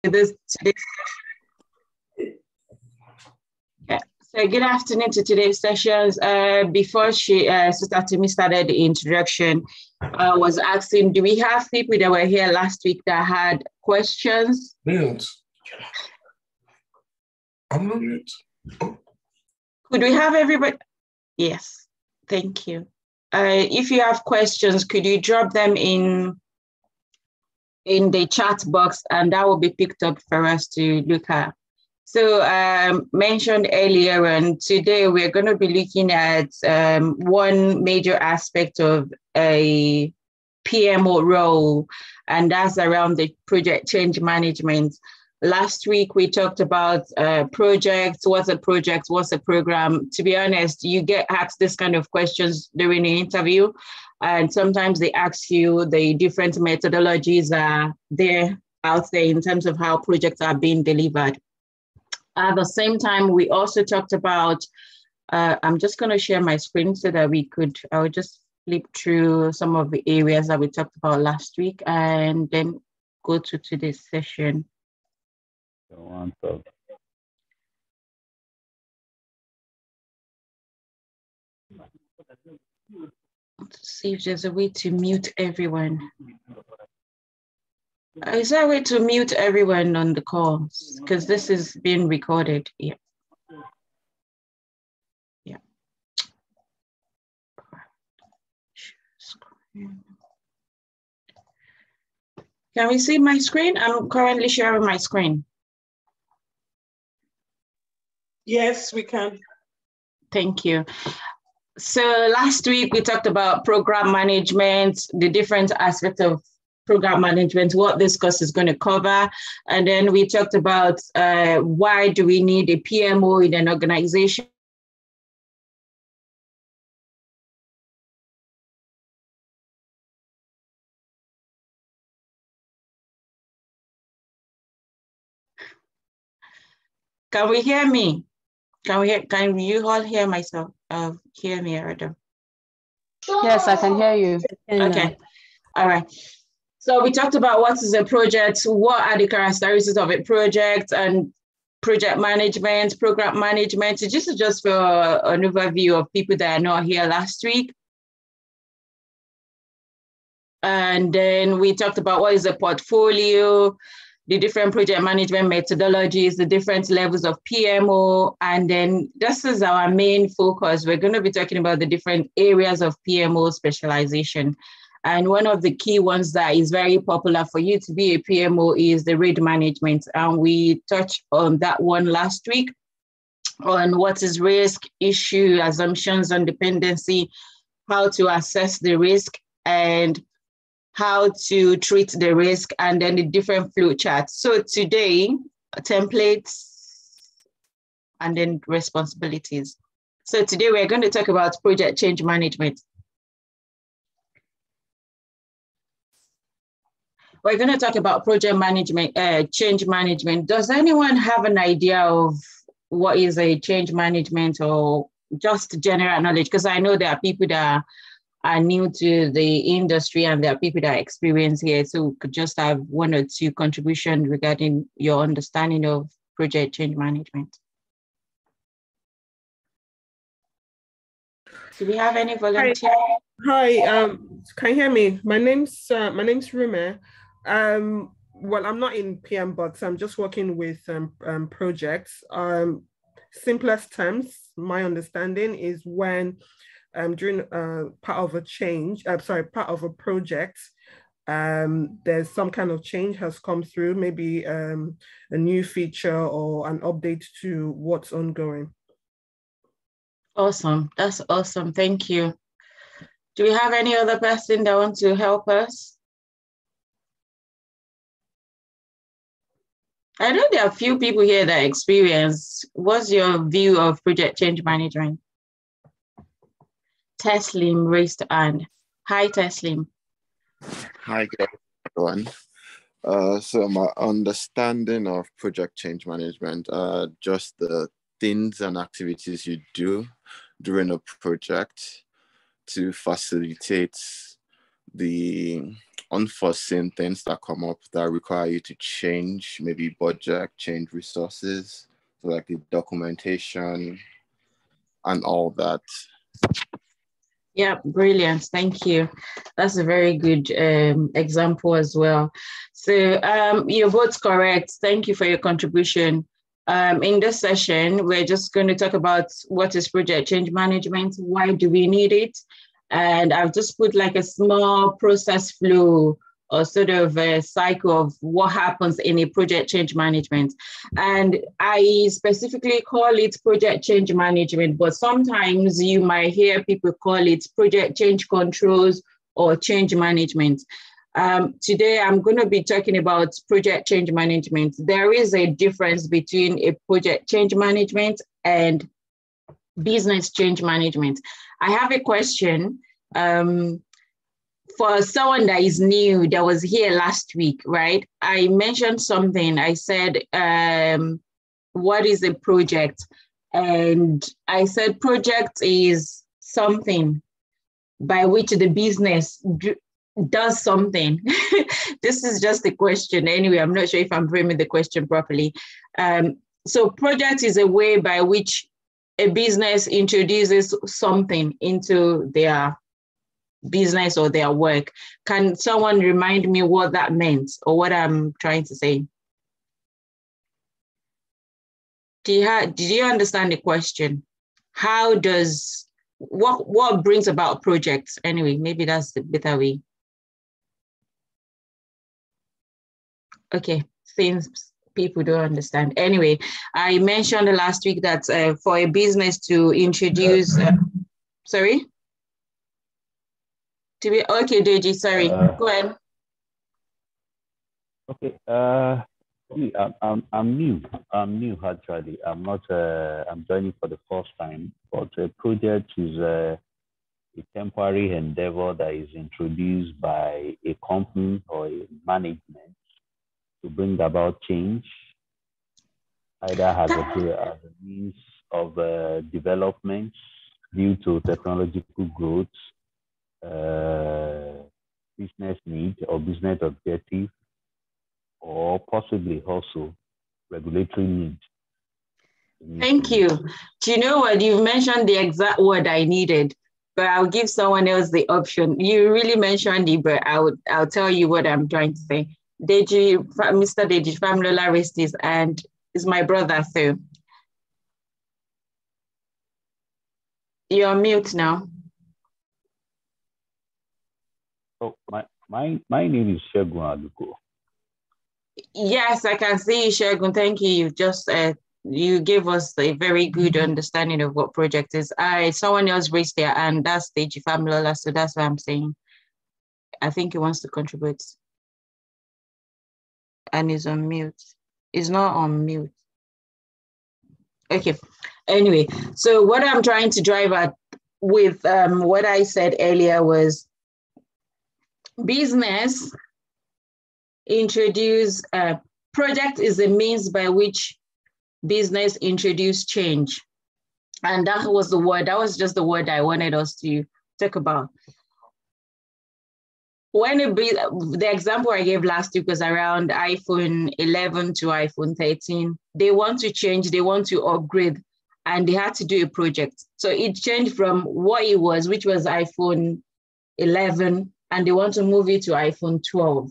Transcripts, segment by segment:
today. Yeah. So good afternoon to today's sessions. Before Sister Timi started the introduction, I was asking, do we have people that were here last week that had questions? Mute. I'm not mute. Could we have everybody? Yes, thank you. If you have questions, could you drop them in the chat box, and that will be picked up for us to look at. So mentioned earlier, and today we're going to be looking at one major aspect of a PMO role, and that's around the project change management. Last week, we talked about projects. What's a project? What's a program? To be honest, you get asked this kind of questions during the interview. And sometimes they ask you the different methodologies are there out there in terms of how projects are being delivered. At the same time, we also talked about, I'm just going to share my screen so that I would just flip through some of the areas that we talked about last week and then go to today's session. Let's see if there's a way to mute everyone. Is there a way to mute everyone on the call? Because this is being recorded. Yeah. Yeah. Can we see my screen? I'm currently sharing my screen. Yes, we can. Thank you. So last week we talked about program management, the different aspects of program management, what this course is going to cover. And then we talked about why do we need a PMO in an organization. Can we hear me? Can you all hear myself? Hear me, Adam? Yes, I can hear you. Okay. All right. So we talked about what is a project, what are the characteristics of a project, and project management, program management. So just for an overview of people that are not here last week. And then we talked about what is a portfolio, the different project management methodologies, the different levels of PMO. And then this is our main focus. We're going to be talking about the different areas of PMO specialization. And one of the key ones that is very popular for you to be a PMO is the risk management. And we touched on that one last week on what is risk, issue, assumptions on dependency, how to assess the risk, and how to treat the risk, and then the different flow charts. So today, templates and then responsibilities. So today we're going to talk about project change management. We're going to talk about project management, change management. Does anyone have an idea of what is a change management, or just general knowledge? Because I know there are people that are new to the industry and there are people that are experienced here. So we could just have one or two contributions regarding your understanding of project change management. Do we have any volunteers? Hi, can you hear me? My name's Rume. Well, I'm not in PM, but I'm just working with projects. Simplest terms, my understanding is when during part of a project, there's some kind of change has come through, maybe a new feature or an update to what's ongoing. Awesome, that's awesome, thank you. Do we have any other person that wants to help us? I know there are a few people here that experience. What's your view of project change management? Teslim raised hand. Hi, Teslim. Hi, everyone. So my understanding of project change management, just the things and activities you do during a project to facilitate the unforeseen things that come up that require you to change maybe budget, change resources, so like the documentation and all that. Yeah, brilliant. Thank you. That's a very good example as well. So you're both correct. Thank you for your contribution. In this session, we're just going to talk about what is project change management, why do we need it? And I've just put like a small process flow or sort of a cycle of what happens in a project change management. And I specifically call it project change management, but sometimes you might hear people call it project change controls or change management. Today, I'm going to be talking about project change management. There is a difference between a project change management and business change management. I have a question for someone that is new, that was here last week, right? I mentioned something. I said, what is a project? And I said project is something by which the business does something. This is just a question. Anyway, I'm not sure if I'm framing the question properly. So project is a way by which a business introduces something into their business or their work. Can someone remind me what that meant or what I'm trying to say? Did you understand the question? How does, what brings about projects? Anyway, maybe that's the better way. Okay, since people don't understand. Anyway, I mentioned last week that for a business to introduce, sorry? Okay, Deji, sorry, go ahead. Okay, I'm new actually. I'm not, I'm joining for the first time, but a project is a temporary endeavor that is introduced by a company or a management to bring about change, either as a means of development due to technological growth, business need or business objective, or possibly also regulatory need. Thank you. Do you know what? You've mentioned the exact word I needed, but I'll give someone else the option. You really mentioned it, but I'll tell you what I'm trying to say. Deji, Mr. Deji Familola Restis, and is my brother, so you're on mute now. Oh, my name is Shegun Aluko. Yes, I can see you, Shegun. Thank you. You just you gave us a very good understanding of what project is. Someone else raised their hand. That's Deji Familola, so that's what I'm saying. I think he wants to contribute. And he's on mute. He's not on mute. Okay. Anyway, so what I'm trying to drive at with what I said earlier was business introduce project is a means by which business introduce change. And that was the word, that was just the word I wanted us to talk about. When the example I gave last week was around iPhone 11 to iPhone 13, they want to change, they want to upgrade, and they had to do a project. So it changed from what it was, which was iPhone 11, and they want to move it to iPhone 12.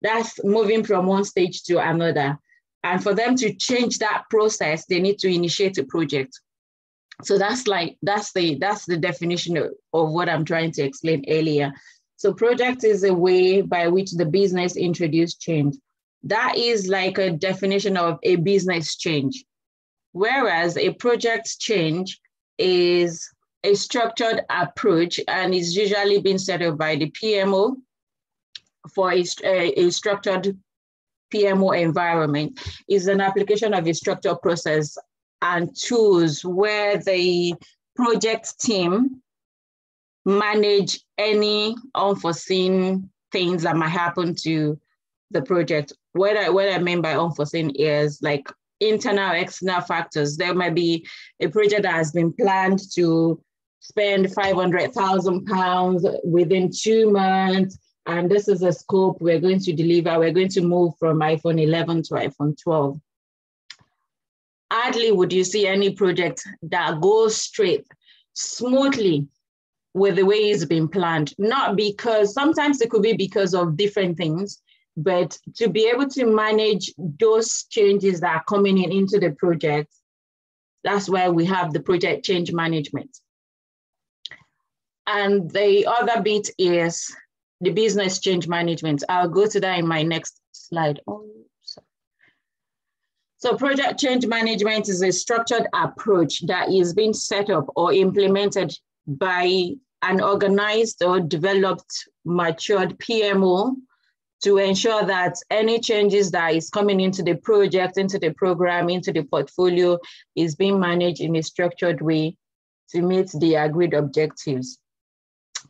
That's moving from one stage to another. And for them to change that process, they need to initiate a project. So that's the definition of what I'm trying to explain earlier. So project is a way by which the business introduce change. That is like a definition of a business change. Whereas a project change is a structured approach and is usually being set up by the PMO for a structured PMO environment. Is an application of a structured process and tools where the project team manage any unforeseen things that might happen to the project. What I mean by unforeseen is like internal, external factors. There might be a project that has been planned to spend £500,000 within 2 months, and this is a scope we're going to deliver. We're going to move from iPhone 11 to iPhone 12. Hardly would you see any project that goes straight smoothly with the way it's been planned. Not because, sometimes it could be because of different things, but to be able to manage those changes that are coming into the project, that's why we have the project change management. And the other bit is the business change management. I'll go to that in my next slide. So project change management is a structured approach that is being set up or implemented by an organized or developed, matured PMO to ensure that any changes that is coming into the project, into the program, into the portfolio is being managed in a structured way to meet the agreed objectives.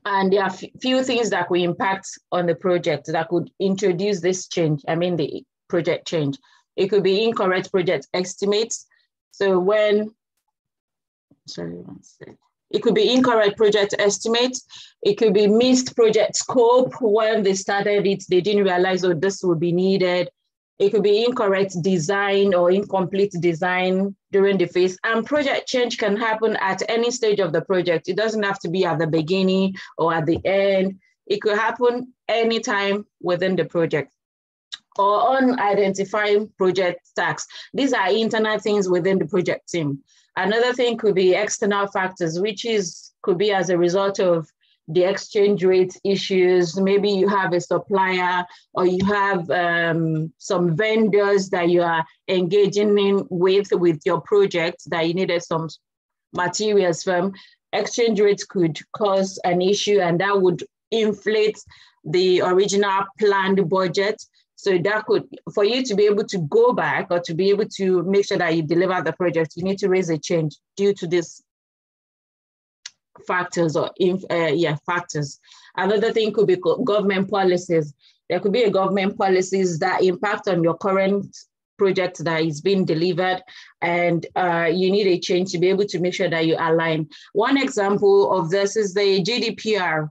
And there are few things that could impact on the project that could introduce this change, the project change. It could be incorrect project estimates. So it could be incorrect project estimates. It could be missed project scope. When they started it, they didn't realize, oh, this would be needed. It could be incorrect design or incomplete design during the phase. And project change can happen at any stage of the project. It doesn't have to be at the beginning or at the end. It could happen anytime within the project. Or unidentifying project tasks. These are internal things within the project team. Another thing could be external factors, which could be as a result of the exchange rate issues. Maybe you have a supplier or you have some vendors that you are engaging with your project that you needed some materials from. Exchange rates could cause an issue, and that would inflate the original planned budget. So that could, for you to be able to go back or to be able to make sure that you deliver the project, you need to raise a change due to these factors factors. Another thing could be government policies. There could be a government policies that impact on your current project that is being delivered, and you need a change to be able to make sure that you align. One example of this is the GDPR.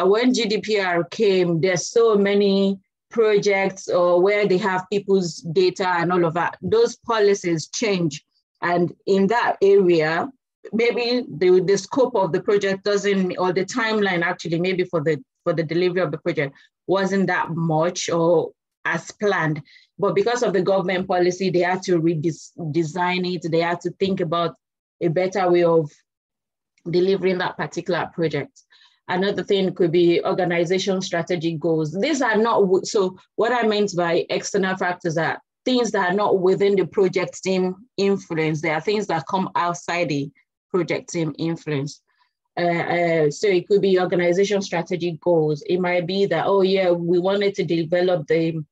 When GDPR came, there's so many projects or where they have people's data and all of that. Those policies change, and in that area, maybe the scope of the project doesn't, or the timeline actually, maybe for the delivery of the project wasn't that much or as planned. But because of the government policy, they had to redesign it. They had to think about a better way of delivering that particular project. Another thing could be organization strategy goals. These are not, so what I meant by external factors are things that are not within the project team influence. They are things that come outside the project team influence. So it could be organization strategy goals. It might be that, oh yeah, we wanted to develop the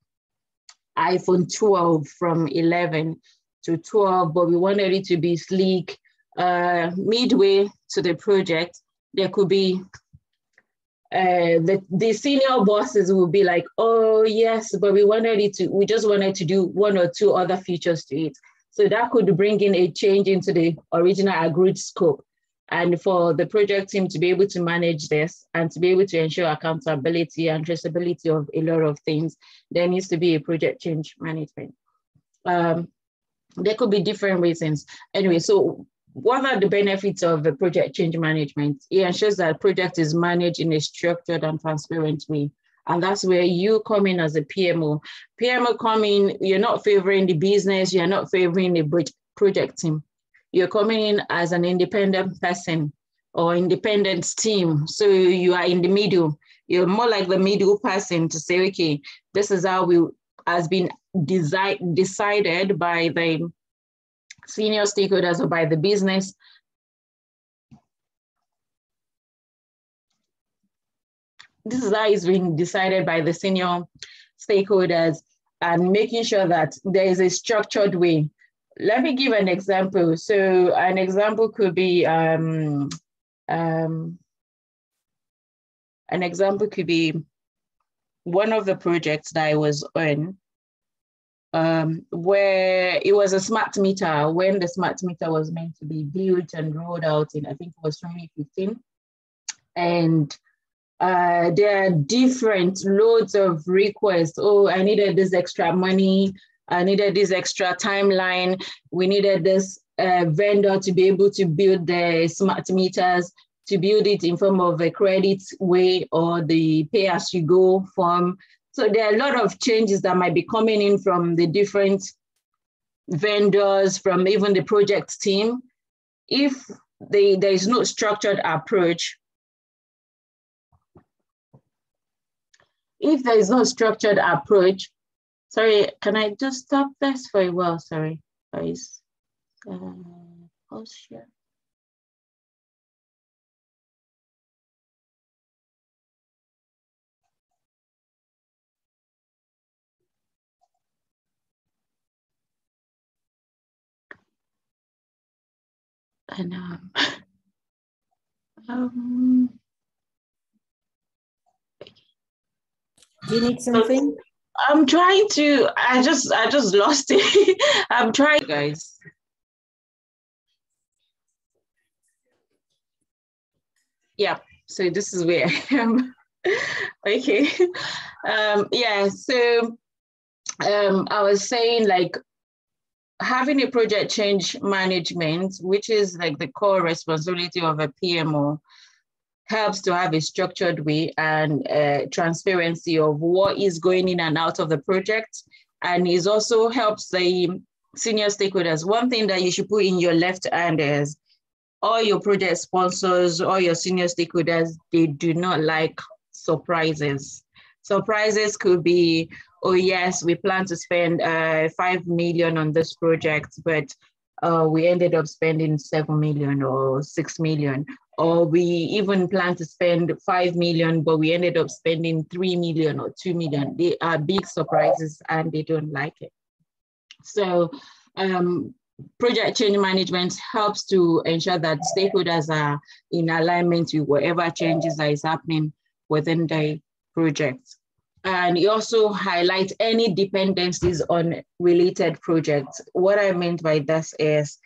iPhone 12 from 11 to 12, but we wanted it to be sleek. Midway to the project, there could be the senior bosses will be like, oh yes, but we just wanted to do one or two other features to it. So that could bring in a change into the original agreed scope. And for the project team to be able to manage this and to be able to ensure accountability and traceability of a lot of things, there needs to be a project change management. There could be different reasons. Anyway, so what are the benefits of the project change management? It ensures that project is managed in a structured and transparent way. And that's where you come in as a PMO. PMO come in, you're not favoring the business, you're not favoring the project team. You're coming in as an independent person or independent team. So you are in the middle. You're more like the middle person to say, okay, this is how has been decided by the senior stakeholders or by the business. This is how it's been decided by the senior stakeholders, and making sure that there is a structured way. Let me give an example. So an example could be one of the projects that I was on, where it was a smart meter, when the smart meter was meant to be built and rolled out in, I think it was 2015. And There are different loads of requests. Oh, I needed this extra money. I needed this extra timeline. We needed this vendor to be able to build the smart meters, to build it in form of a credit way or the pay-as-you-go form. So there are a lot of changes that might be coming in from the different vendors, from even the project team. If there is no structured approach, sorry, can I just stop this for a while? Sorry, guys. Pause share. And do you need something? I'm trying to, I just lost it. I'm trying, guys. Yeah, so this is where I am. Okay. Yeah, so I was saying, like, having a project change management, which is like the core responsibility of a PMO, helps to have a structured way and transparency of what is going in and out of the project. And it also helps the senior stakeholders. One thing that you should put in your left hand is all your project sponsors, all your senior stakeholders, they do not like surprises. Surprises could be, oh yes, we plan to spend 5 million on this project, but we ended up spending 7 million or 6 million. Or we even plan to spend 5 million, but we ended up spending 3 million or 2 million. They are big surprises and they don't like it. So project change management helps to ensure that stakeholders are in alignment with whatever changes that is happening within the project. And it also highlights any dependencies on related projects. What I meant by this is,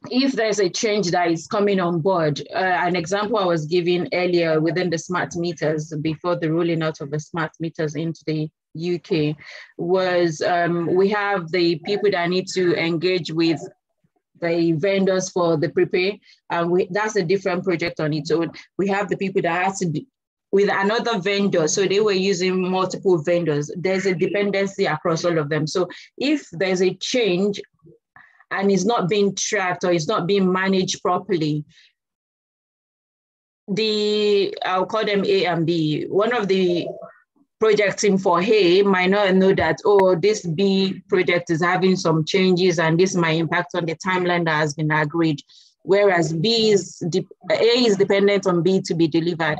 if there's a change that is coming on board, an example I was giving earlier within the smart meters, before the rolling out of the smart meters into the UK, was we have the people that need to engage with the vendors for the prepay, and that's a different project on its own. We have the people that has to be with another vendor, so they were using multiple vendors. There's a dependency across all of them. So if there's a change and it's not being tracked or it's not being managed properly, I'll call them A and B. One of the project team for A might not know that, oh, this B project is having some changes and this might impact on the timeline that has been agreed. Whereas A is dependent on B to be delivered.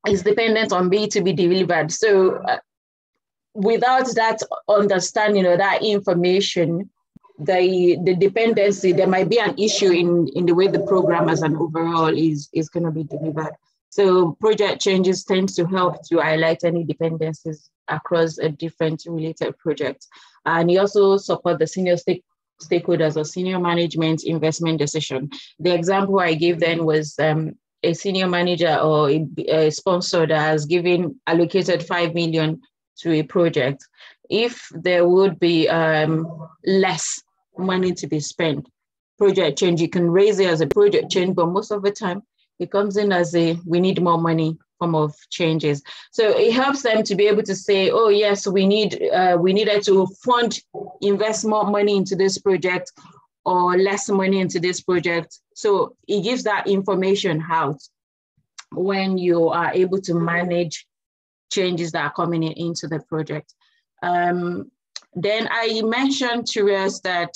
It's dependent on B to be delivered. So without that understanding or that information, the dependency, there might be an issue in the way the program as an overall is going to be delivered. So project changes tends to help to highlight any dependencies across a different related projects. And you also support the senior stakeholders or senior management investment decision. The example I gave then was a senior manager or a sponsor that has allocated 5 million to a project. If there would be less money to be spent, project change, you can raise it as a project change, but most of the time it comes in as we need more money form of changes. So it helps them to be able to say, oh yes, we needed to invest more money into this project or less money into this project. So it gives that information out when you are able to manage changes that are coming into the project. Then I mentioned to us that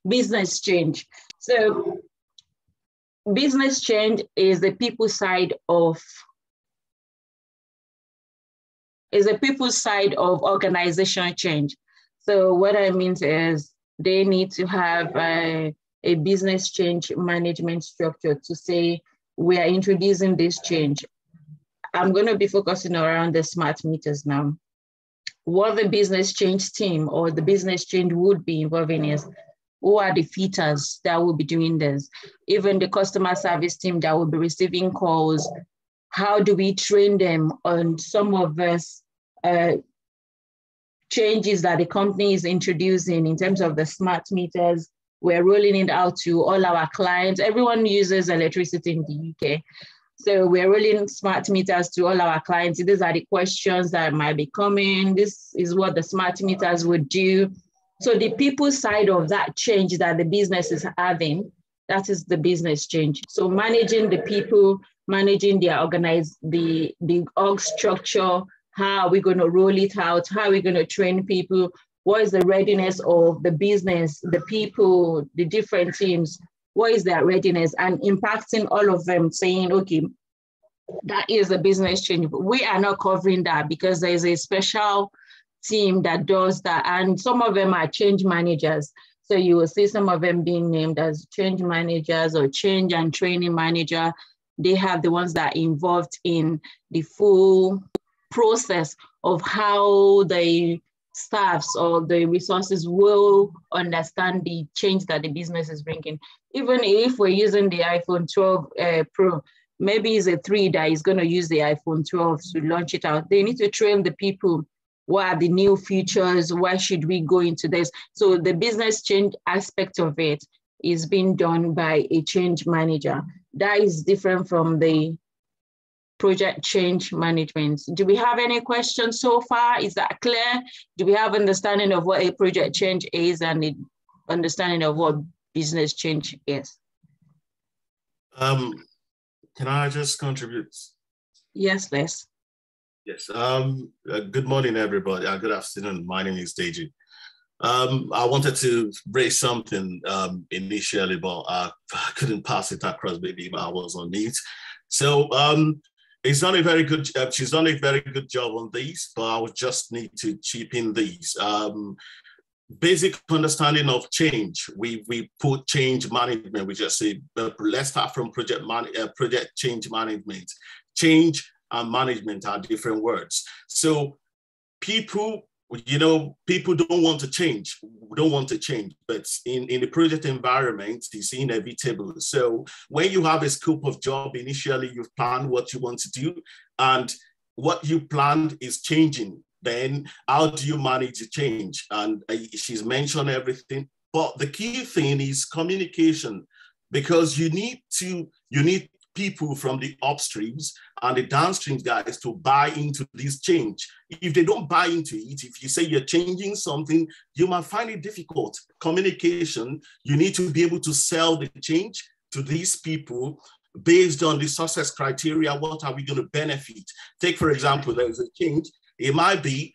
business change. So business change is the people side of organizational change. So what I mean is they need to have a business change management structure to say, we are introducing this change. I'm going to be focusing around the smart meters now. What the business change team or the business change would be involving is Who are the fitters that will be doing this? Even the customer service team that will be receiving calls. How do we train them on some of this changes that the company is introducing in terms of the smart meters? We're rolling it out to all our clients. Everyone uses electricity in the UK. So we're rolling smart meters to all our clients. These are the questions that might be coming. This is what the smart meters would do. So the people side of that change that the business is having, that is the business change. So managing the people, managing their the org structure, how are we going to roll it out? How are we going to train people? What is the readiness of the business, the people, the different teams? What is their readiness? And impacting all of them, saying, okay, that is a business change. But we are not covering that because there is a special team that does that. And some of them are change managers. So you will see some of them being named as change managers or change and training manager. They have the ones that are involved in the full process of how the staffs or the resources will understand the change that the business is bringing. Even if we're using the iPhone 12 Pro, maybe it's a 3 that is going to use the iPhone 12 to launch it out. They need to train the people. What are the new features? Why should we go into this? So the business change aspect of it is being done by a change manager. That is different from the project change management. Do we have any questions so far? Is that clear? Do we have understanding of what a project change is and the understanding of what business change is? Can I just contribute? Yes, Les. Yes. Good morning, everybody. Good afternoon. My name is Deji. I wanted to raise something initially, but I couldn't pass it across. Maybe I was on mute. So it's not a very good. She's done a very good job on these, but I would just need to chip in these. Basic understanding of change. We put change management. We just say let's start from project change management. Change and management are different words. So people don't want to change. We don't want to change, but in the project environment, it's inevitable. So when you have a scope of job, initially you've planned what you want to do, and what you planned is changing. Then how do you manage the change? And she's mentioned everything, but the key thing is communication, because you need people from the upstreams and the downstream guys to buy into this change. If they don't buy into it, if you say you're changing something, you might find it difficult. Communication, you need to be able to sell the change to these people based on the success criteria. What are we going to benefit? Take, for example, there's a change. It might be,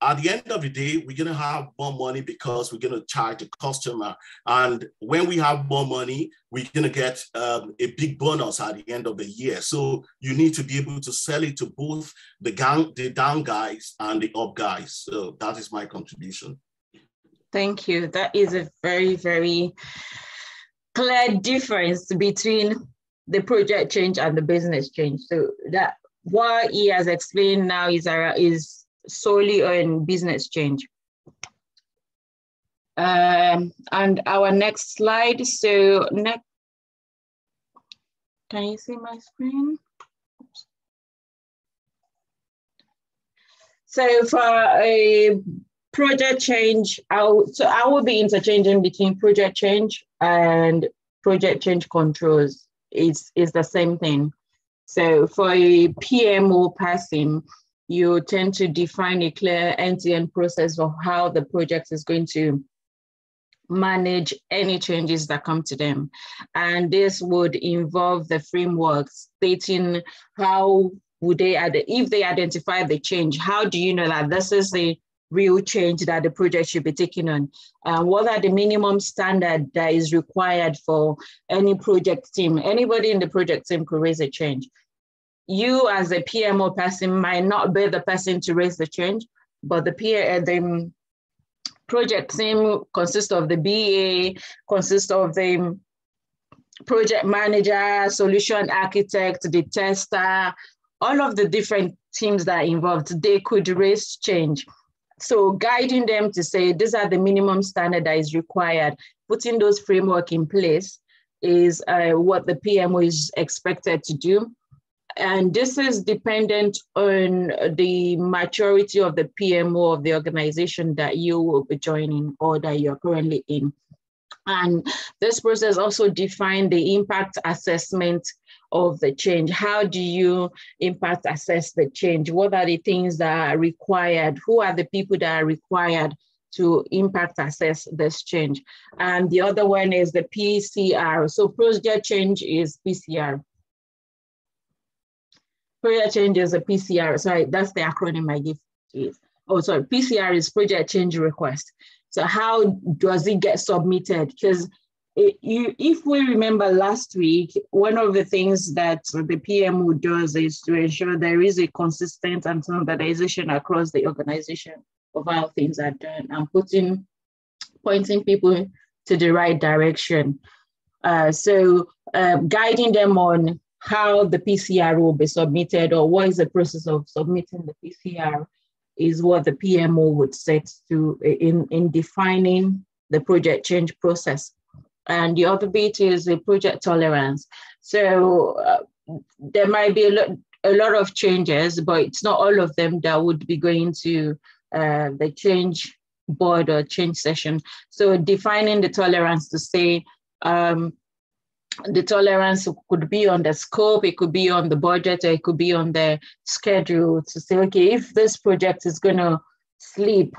at the end of the day, we're going to have more money because we're going to charge the customer. And when we have more money, we're going to get a big bonus at the end of the year. So you need to be able to sell it to both the down guys and the up guys. So that is my contribution. Thank you. That is a very, very clear difference between the project change and the business change. So that what he has explained now is solely on business change. And our next slide. So next, can you see my screen? Oops. So for a project change, I will be interchanging between project change and project change controls. It's the same thing. So for a PMO person, you tend to define a clear end-to-end process of how the project is going to manage any changes that come to them. And this would involve the framework stating how would they, if they identify the change, how do you know that this is the real change that the project should be taking on? What are the minimum standard that is required for any project team? Anybody in the project team could raise a change. You as a PMO person might not be the person to raise the change, but the project team consists of the BA, consists of the project manager, solution architect, the tester, all of the different teams that are involved. They could raise change. So guiding them to say, these are the minimum standard that is required, putting those framework in place is what the PMO is expected to do. And this is dependent on the maturity of the PMO of the organization that you will be joining or that you're currently in. And this process also defines the impact assessment of the change. How do you impact assess the change? What are the things that are required? Who are the people that are required to impact assess this change? And the other one is the PCR. So project change is PCR. Project change is a PCR. Sorry, that's the acronym I give to it. Oh, sorry, PCR is project change request. So how does it get submitted? Because if we remember last week, one of the things that the PMO does is to ensure there is a consistent and standardization across the organization of how things are done and pointing people to the right direction. So guiding them on how the PCR will be submitted or what is the process of submitting the PCR is what the PMO would set to in defining the project change process. And the other bit is the project tolerance. So there might be a lot of changes, but it's not all of them that would be going to the change board or change session. So defining the tolerance to say, the tolerance could be on the scope, it could be on the budget, or it could be on the schedule to say, okay, if this project is going to slip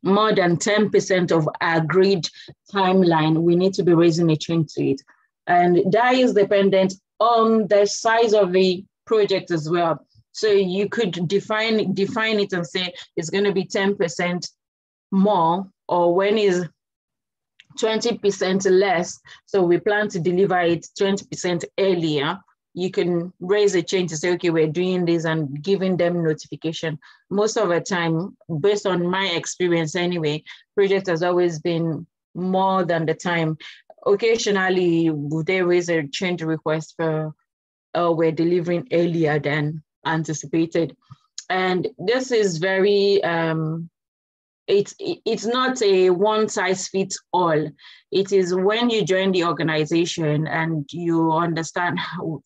more than 10% of agreed timeline, we need to be raising a change to it. And that is dependent on the size of the project as well. So you could define it and say it's going to be 10% more, or when is 20% less, so we plan to deliver it 20% earlier, you can raise a change to say, okay, we're doing this and giving them notification. Most of the time, based on my experience anyway, project has always been more than the time. Occasionally, would they raise a change request for, we're delivering earlier than anticipated. And this is very, it's not a one size fits all. It is when you join the organization and you understand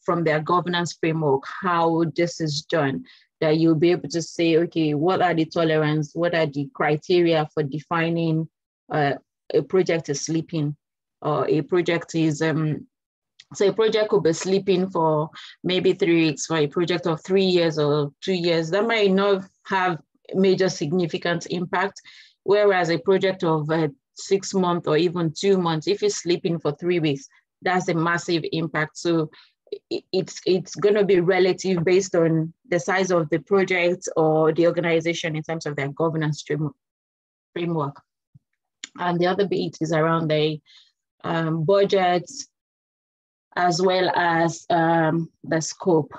from their governance framework how this is done, that you'll be able to say, okay, what are the tolerance? What are the criteria for defining a project is sleeping, or a project is, so a project could be sleeping for maybe 3 weeks. For a project of 3 years or 2 years, that might not have major significant impact, whereas a project of 6 months or even 2 months, if it's sleeping for 3 weeks, that's a massive impact. So it's going to be relative based on the size of the project or the organization in terms of their governance framework. And the other bit is around the budget as well as the scope.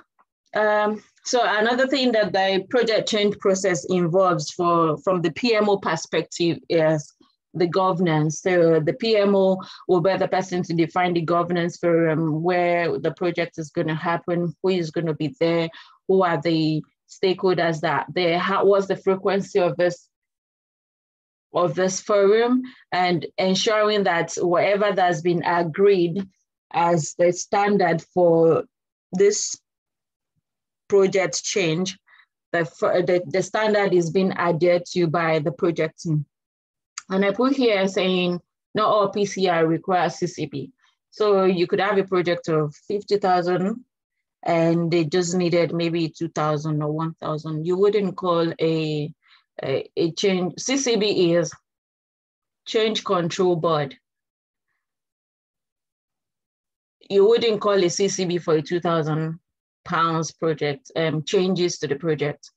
So another thing that the project change process involves from the PMO perspective is the governance. So the PMO will be the person to define the governance for where the project is going to happen, who is going to be there, who are the stakeholders that there, what's the frequency of this forum, and ensuring that whatever that's been agreed as the standard for this project change, the standard is being adhered to by the project team. And I put here saying not all PCR requires CCB. So you could have a project of 50,000 and they just needed maybe 2,000 or 1,000. You wouldn't call a change. CCB is change control board. You wouldn't call a CCB for a 2,000 pounds project, changes to the project.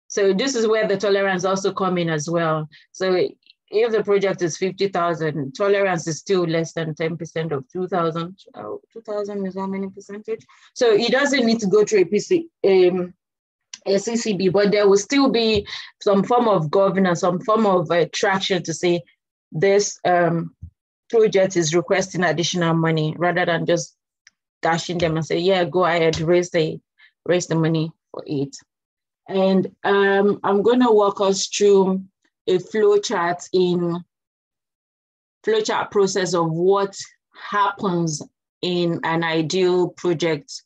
So this is where the tolerance also come in as well. So if the project is 50,000, tolerance is still less than 10% of 2,000. 2,000 is how many percentage? So it doesn't need to go through a CCB, but there will still be some form of governance, some form of traction to say this project is requesting additional money, rather than just dashing them and say, yeah, go ahead, raise the money for it. And I'm going to walk us through a flowchart process of what happens in an ideal project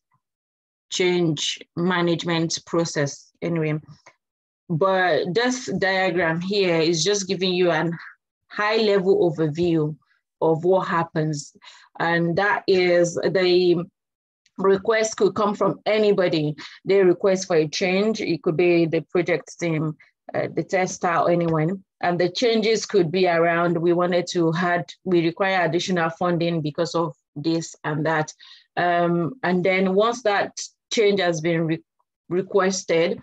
change management process anyway. But this diagram here is just giving you a high level overview of what happens. And that is the request could come from anybody. They request for a change. It could be the project team, the tester, or anyone. And the changes could be around, we require additional funding because of this and that. And then once that change has been requested,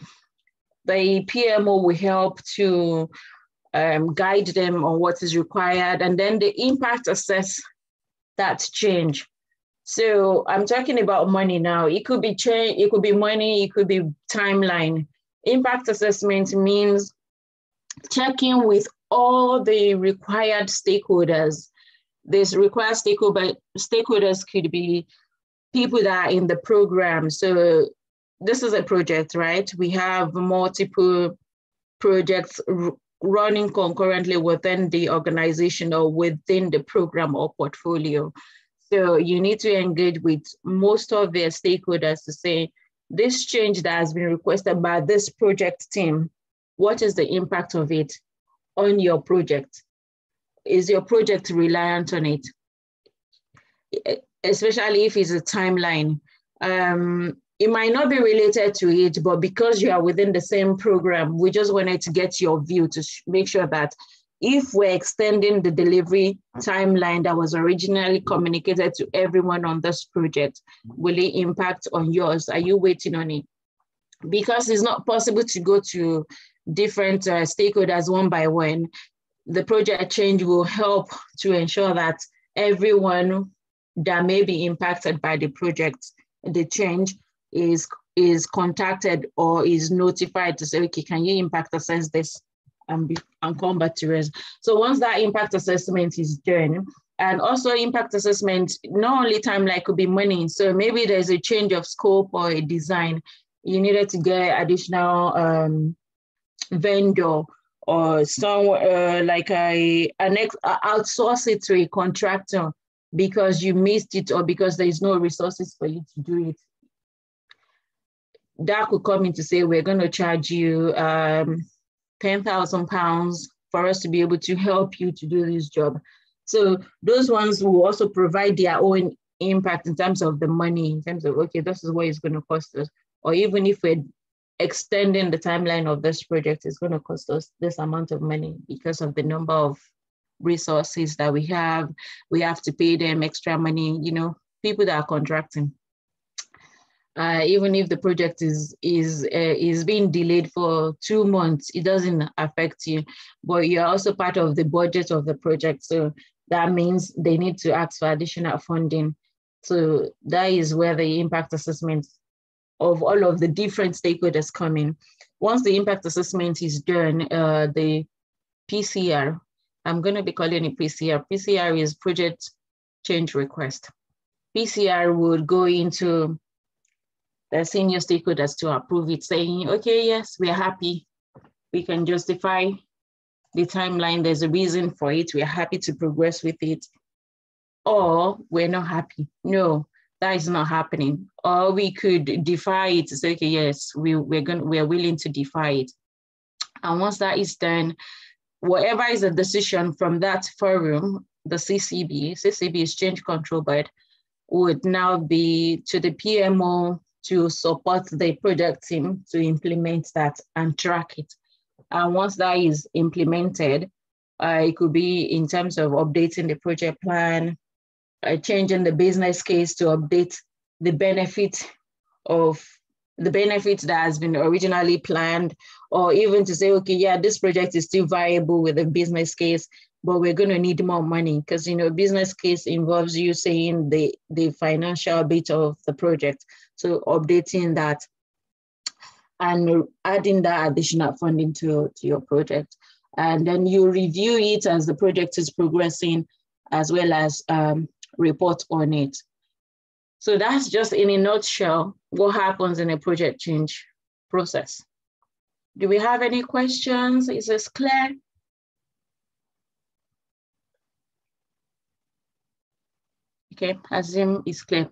the PMO will help to guide them on what is required, and then the impact assess that change. So I'm talking about money now. It could be change, it could be money, it could be timeline. Impact assessment means checking with all the required stakeholders. These required stakeholders could be people that are in the program. So this is a project, right? We have multiple projects running concurrently within the organization or within the program or portfolio. So you need to engage with most of their stakeholders to say, this change that has been requested by this project team, what is the impact of it on your project? Is your project reliant on it? Especially if it's a timeline. It might not be related to it, but because you are within the same program, we just wanted to get your view to make sure that if we're extending the delivery timeline that was originally communicated to everyone on this project, will it impact on yours? Are you waiting on it? Because it's not possible to go to different stakeholders one by one. The project change will help to ensure that everyone that may be impacted by the project, the change, is contacted or is notified to say, okay, can you impact assess this and come back to us? So once that impact assessment is done, and also impact assessment, not only timeline, could be money. So maybe there's a change of scope or a design. You needed to get additional vendor or some outsource it to a contractor because you missed it or because there is no resources for you to do it. That could come in to say, we're going to charge you £10,000 for us to be able to help you to do this job. So those ones will also provide their own impact in terms of the money, in terms of, okay, this is what it's going to cost us. Or even if we're extending the timeline of this project, it's going to cost us this amount of money because of the number of resources that we have. We have to pay them extra money, people that are contracting. Even if the project is being delayed for 2 months, it doesn't affect you, but you're also part of the budget of the project. So that means they need to ask for additional funding. So that is where the impact assessment of all of the different stakeholders come in. Once the impact assessment is done, the PCR, I'm going to be calling it PCR. PCR is project change request. PCR would go into the senior stakeholders to approve it, saying, okay, yes, we're happy. We can justify the timeline. There's a reason for it. We're happy to progress with it. Or we're not happy. No, that is not happening. Or we could defy it to say, okay, yes, we're willing to defy it. And once that is done, whatever is a decision from that forum, the CCB is Change Control Board, would now be to the PMO to support the project team to implement that and track it. And once that is implemented, it could be in terms of updating the project plan, changing the business case to update the benefit that has been originally planned, or even to say, okay, yeah, this project is still viable with a business case, but we're going to need more money because, business case involves you saying the financial bit of the project. So updating that and adding that additional funding to your project. And then you review it as the project is progressing, as well as report on it. So that's just in a nutshell what happens in a project change process. Do we have any questions? Is this clear? Okay, assume it's clear.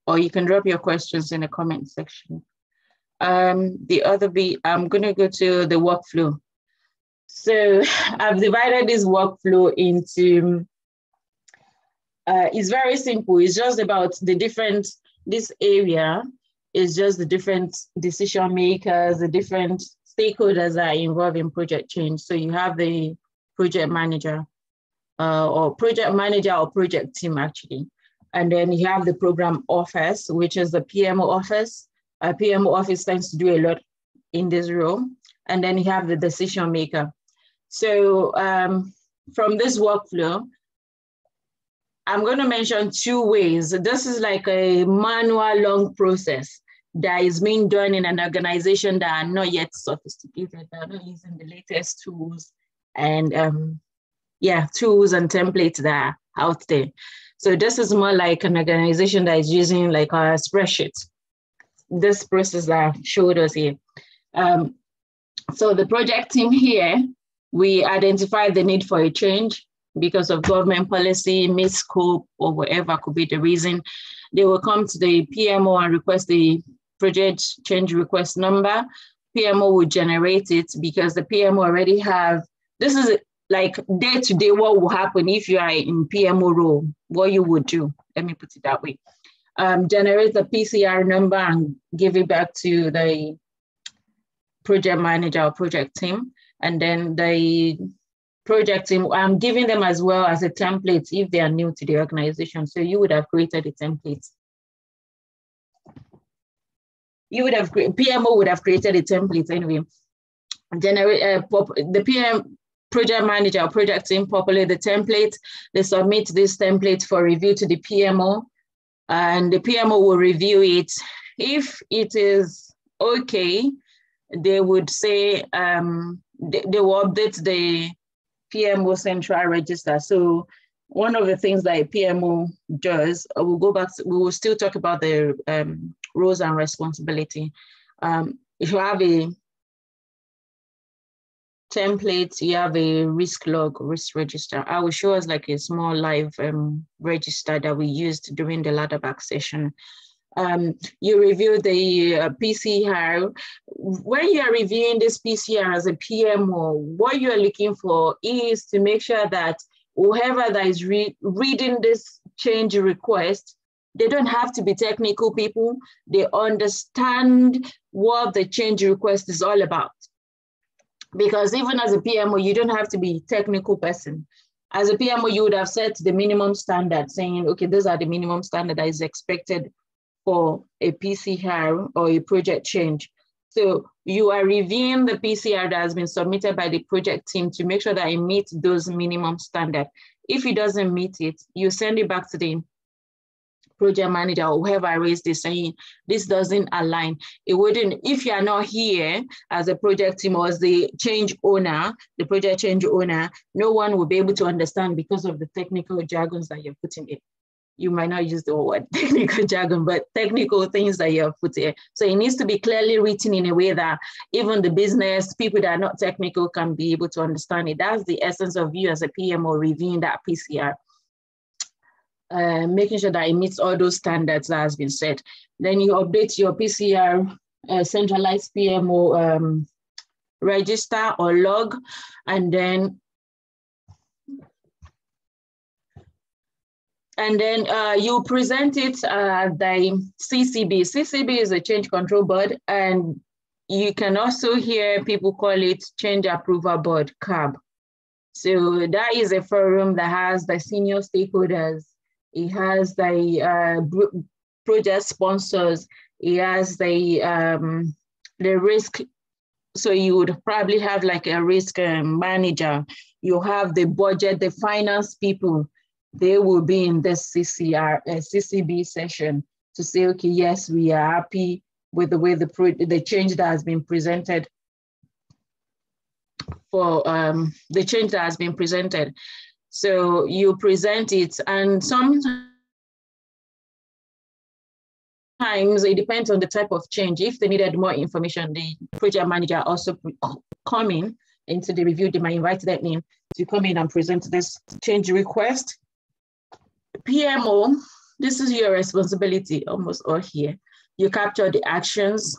Or you can drop your questions in the comment section. The other bit, I'm gonna go to the workflow. So I've divided this workflow into, it's very simple. It's just about the different, this area is just the different decision makers, the different stakeholders that are involved in project change. So you have the project manager or project team actually. And then you have the program office, which is the PMO office. PMO office tends to do a lot in this role. And then you have the decision maker. So from this workflow, I'm going to mention two ways. This is like a manual long process that is being done in an organization that are not yet sophisticated, that are not using the latest tools and tools and templates that are out there. So this is more like an organization that is using like a spreadsheet. This process that I've showed us here. So the project team here, we identify the need for a change because of government policy, misscope, or whatever could be the reason. They will come to the PMO and request the project change request number. PMO will generate it because the PMO already have, this is like day-to-day what will happen if you are in PMO role, what you would do. Let me put it that way. Generate the PCR number and give it back to the project manager or project team. And then the project team, I'm giving them as well as a template if they are new to the organization. So you would have created a template. PMO would have created a template anyway. The PM project manager or project team populate the template. They submit this template for review to the PMO, and the PMO will review it. If it is okay, they would say they will update the PMO central register. So one of the things that a PMO does, we'll go back to, we will still talk about the roles and responsibility. If you have a template, you have a risk log, risk register. I will show us like a small live register that we used during the ladder back session. You review the PCR. When you are reviewing this PCR as a PMO, what you are looking for is to make sure that whoever that is reading this change request, they don't have to be technical people. They understand what the change request is all about. Because even as a PMO, you don't have to be a technical person. As a PMO, you would have set the minimum standard saying, okay, those are the minimum standard that is expected for a PCR or a project change. So you are reviewing the PCR that has been submitted by the project team to make sure that it meets those minimum standards. If it doesn't meet it, you send it back to the project manager or whoever raised this saying, this doesn't align. It wouldn't, if you are not here as a project team or as the change owner, the project change owner, no one will be able to understand because of the technical jargons that you're putting in. You might not use the word technical jargon, but technical things that you have put here. So it needs to be clearly written in a way that even the business, people that are not technical can be able to understand it. That's the essence of you as a PMO reviewing that PCR. Making sure that it meets all those standards that has been set. Then you update your PCR centralized PMO register or log, and then you present it the CCB. CCB is a change control board, and you can also hear people call it change approval board, CAB. So that is a forum that has the senior stakeholders. It has the project sponsors. It has the risk. So you would probably have like a risk manager. You have the budget, the finance people. They will be in this CCB session to say, okay, yes, we are happy with the way the change that has been presented for the change that has been presented. So you present it, and sometimes it depends on the type of change. If they needed more information, the project manager also come in into the review. They might invite them in to come in and present this change request. PMO This is your responsibility, almost all here. You capture the actions,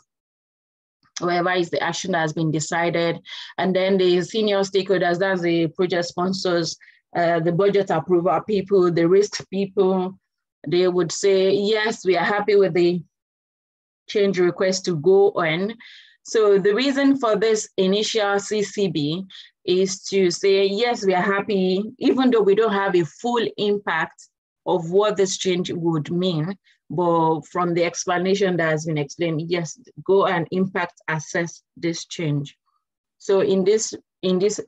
whatever is the action that has been decided, and then the senior stakeholders, that's the project sponsors, the budget approval people, the risk people, they would say, yes, we are happy with the change request to go on. So the reason for this initial CCB is to say, yes, we are happy, even though we don't have a full impact of what this change would mean, but from the explanation that has been explained, yes, go and impact assess this change. So in this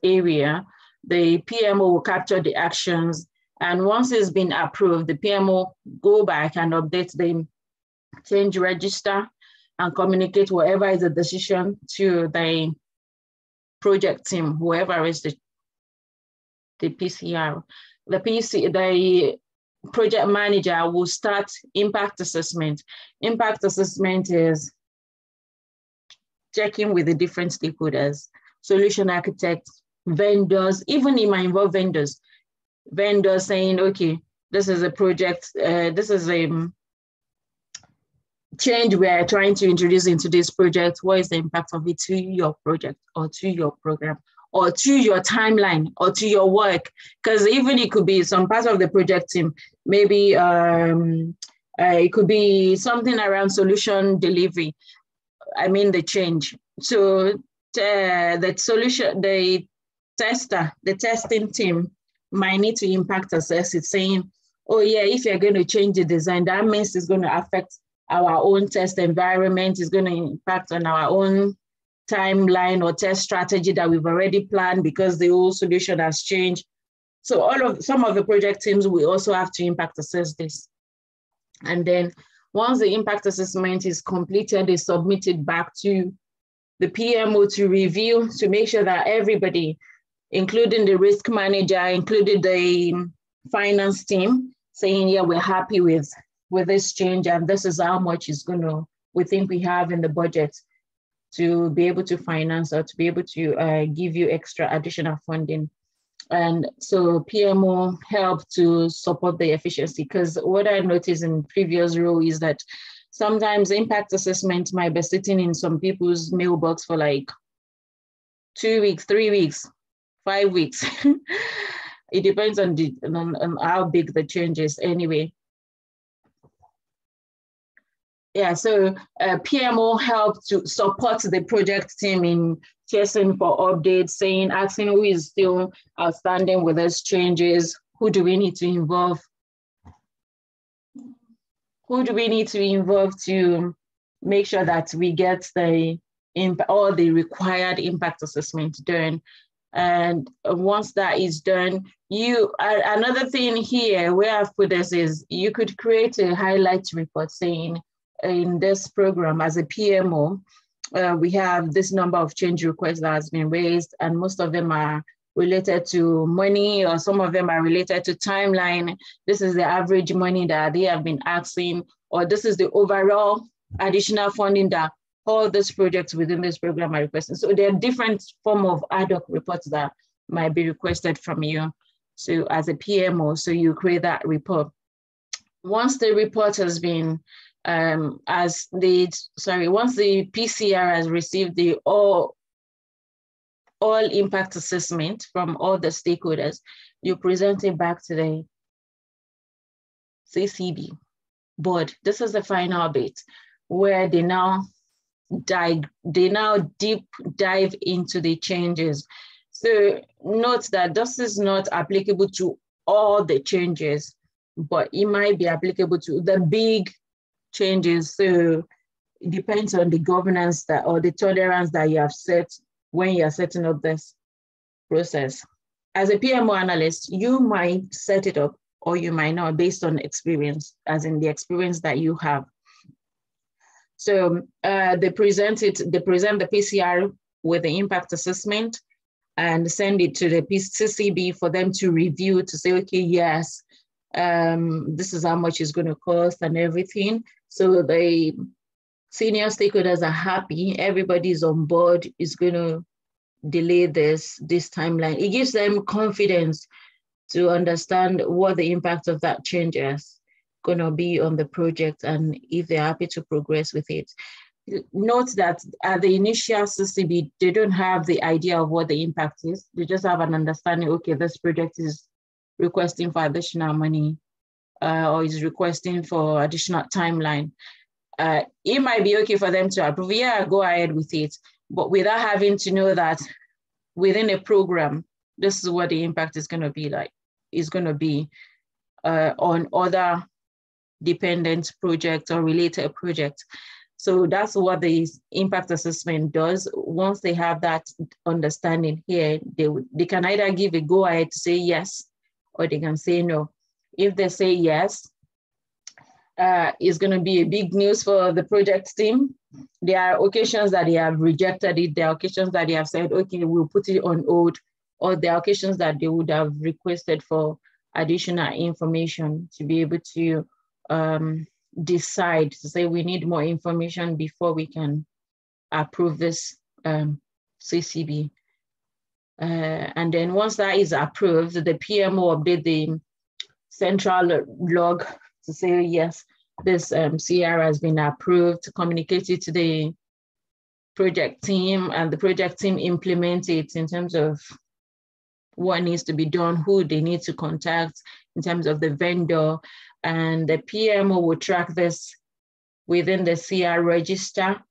area, the PMO will capture the actions, and once it's been approved, the PMO go back and update the change register and communicate whatever is the decision to the project team, whoever is the PCR. The project manager will start impact assessment. Impact assessment is checking with the different stakeholders, solution architects, vendors, even it might involve vendors. Vendors saying, okay, this is a project, this is a change we are trying to introduce into this project. What is the impact of it to your project or to your program or to your timeline or to your work? Because even it could be some part of the project team, maybe it could be something around solution delivery. I mean, the change. So the solution, the testing team might need to impact assess it, saying, oh yeah, if you're going to change the design, that means it's going to affect our own test environment, is going to impact on our own timeline or test strategy that we've already planned because the whole solution has changed. So some of the project teams will also have to impact assess this. And then once the impact assessment is completed, they submit it back to the PMO to review, to make sure that everybody, including the risk manager, including the finance team, saying, yeah, we're happy with this change, and this is how much we think we have in the budget to be able to finance or to be able to give you extra additional funding. And so PMO help to support the efficiency, because what I noticed in previous role is that sometimes impact assessment might be sitting in some people's mailbox for like 2 weeks, 3 weeks, 5 weeks. It depends on how big the change is anyway. Yeah, so PMO helped to support the project team in chasing for updates, asking who is still outstanding with those changes, who do we need to involve? Who do we need to involve to make sure that we get all the required impact assessment done? And once that is done, another thing here where I've put this is you could create a highlight report saying, in this program as a PMO, we have this number of change requests that has been raised, and most of them are related to money, or some of them are related to timeline. This is the average money that they have been asking, or this is the overall additional funding that all these projects within this program are requesting. So there are different forms of ad hoc reports that might be requested from you. So as a PMO, so you create that report. Once the report has been once the PCR has received the all impact assessment from all the stakeholders, you present it back to the CCB board. This is the final bit where they now deep dive into the changes. So note that this is not applicable to all the changes, but it might be applicable to the big changes. So it depends on the governance or the tolerance that you have set when you're setting up this process. As a PMO analyst, you might set it up or you might not, based on experience, as in the experience that you have. So they present the PCR with the impact assessment and send it to the CCB for them to review, to say, okay, yes, this is how much it's going to cost and everything. So the senior stakeholders are happy, everybody is on board, is going to delay this timeline. It gives them confidence to understand what the impact of that change is. going to be on the project and if they're happy to progress with it. Note that at the initial CCB, they don't have the idea of what the impact is. They just have an understanding, okay, this project is requesting for additional money or is requesting for additional timeline. It might be okay for them to approve, yeah, go ahead with it, but without having to know that within a program, this is what the impact is going to be like, is going to be on other dependent projects or related projects. So that's what the impact assessment does. Once they have that understanding here, they can either give a go ahead to say yes, or they can say no. If they say yes, it's going to be a big news for the project team. There are occasions that they have rejected it. There are occasions that they have said, okay, we'll put it on hold. Or there are occasions that they would have requested for additional information to be able to decide to say we need more information before we can approve this CCB. And then once that is approved, the PMO update the central log to say, yes, this CR has been approved, communicate it to the project team, and the project team implement it in terms of what needs to be done, who they need to contact in terms of the vendor, and the PMO will track this within the CR register.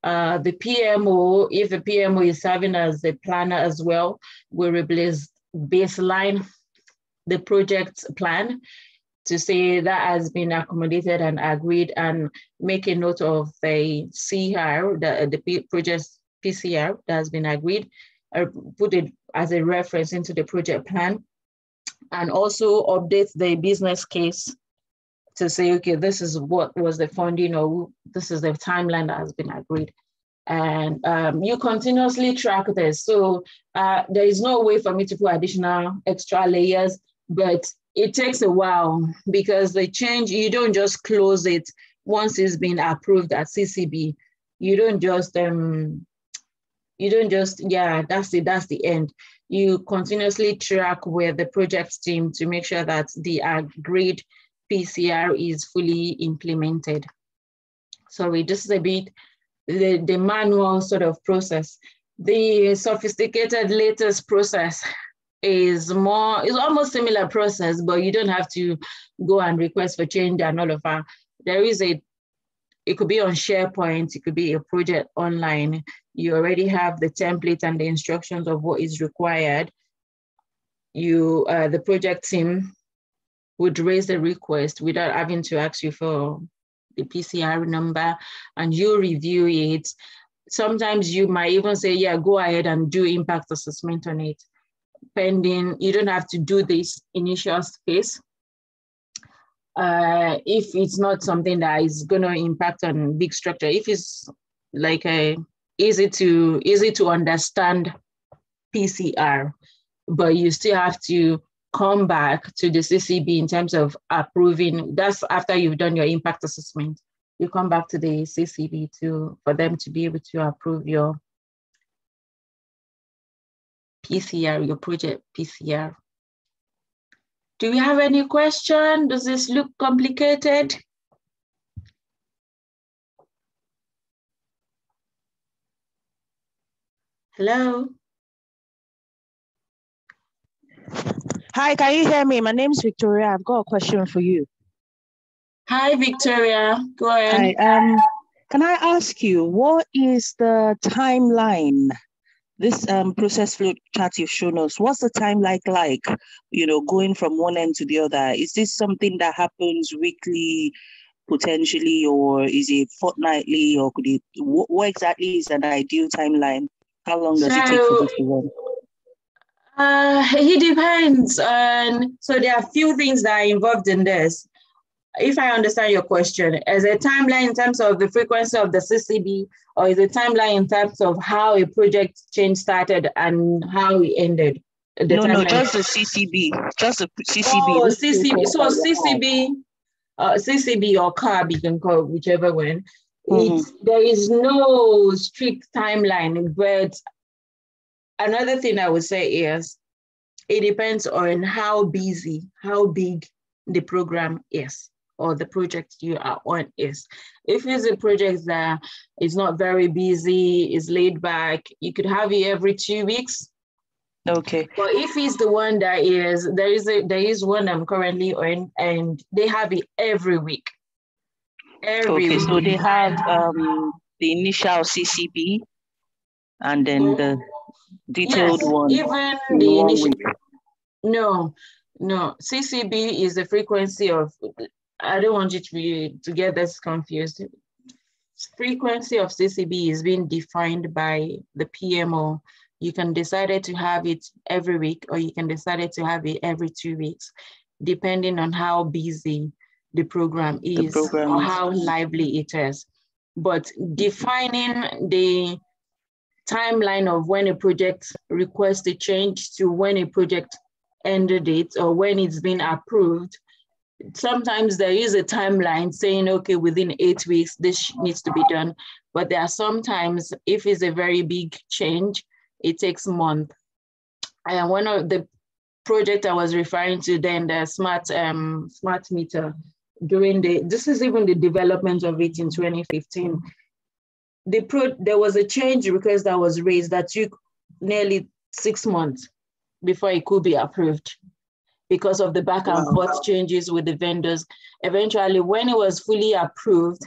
The PMO, if the PMO is serving as the planner as well, will replace baseline the project plan to say that has been accommodated and agreed, and make a note of the CR, the project PCR that has been agreed, put it as a reference into the project plan, and also update the business case to say, okay, this is what was the funding, or this is the timeline that has been agreed. And you continuously track this. So there is no way for me to put additional extra layers, but it takes a while because the change, you don't just close it once it's been approved at CCB. You don't just, yeah, that's the end. You continuously track with the project team to make sure that the agreed PCR is fully implemented. Sorry, this is a bit the manual sort of process. The sophisticated latest process is almost similar process, but you don't have to go and request for change and all of that. There is it could be on SharePoint, it could be a project online. You already have the template and the instructions of what is required. You, the project team would raise the request without having to ask you for the PCR number, and you review it. Sometimes you might even say, yeah, go ahead and do impact assessment on it. Pending, you don't have to do this initial phase. If it's not something that is going to impact on big structure, if it's like a easy to understand PCR, but you still have to come back to the CCB in terms of approving. That's after you've done your impact assessment. You come back to the CCB for them to be able to approve your PCR, your project PCR. Do we have any question? Does this look complicated? Hello? Hi, can you hear me? My name is Victoria. I've got a question for you. Hi, Victoria. Go ahead. Hi. Can I ask you, what is the timeline? This process flow chart you've shown us, what's the timeline like, you know, going from one end to the other? Is this something that happens weekly, potentially, or is it fortnightly, or could it, what exactly is an ideal timeline? How long does it take for this to run? It depends. So there are a few things that are involved in this. If I understand your question, is a timeline in terms of the frequency of the CCB, or is a timeline in terms of how a project change started and how it ended? No, just the CCB, just the CCB. Oh, CCB. So CCB or CAB, you can call it whichever one. There is no strict timeline, but another thing I would say is it depends on how busy, how big the program is, or the project you are on is. If it's a project that is not very busy, is laid back, you could have it every 2 weeks. Okay. But if it's the one that is, there is one I'm currently on, and they have it every week. Every week. So they have the initial CCB and then the detailed one. Even in the 1 initial. week. No. CCB is the frequency of. I don't want you to get this confused. Frequency of CCB is being defined by the PMO. You can decide to have it every week, or you can decide to have it every 2 weeks, depending on how busy the program is or how lively it is. But defining the timeline of when a project requests a change to when a project ended it or when it's been approved, sometimes there is a timeline saying, okay, within 8 weeks, this needs to be done. But there are sometimes, if it's a very big change, it takes a month. And one of the project I was referring to then, the smart meter, this is even the development of it in 2015. There was a change request that was raised that took nearly 6 months before it could be approved because of the back and forth changes with the vendors. Eventually, when it was fully approved,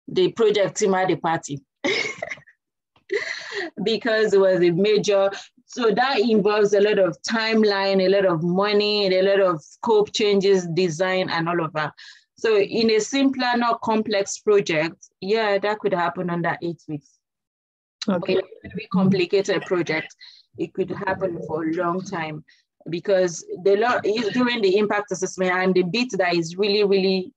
the project team had a party because it was a major. So that involves a lot of timeline, a lot of money, and a lot of scope changes, design, and all of that. So in a simpler, not complex project, yeah, that could happen under 8 weeks. Okay. But in a very complicated project, it could happen for a long time because during the impact assessment, and the bit that is really, really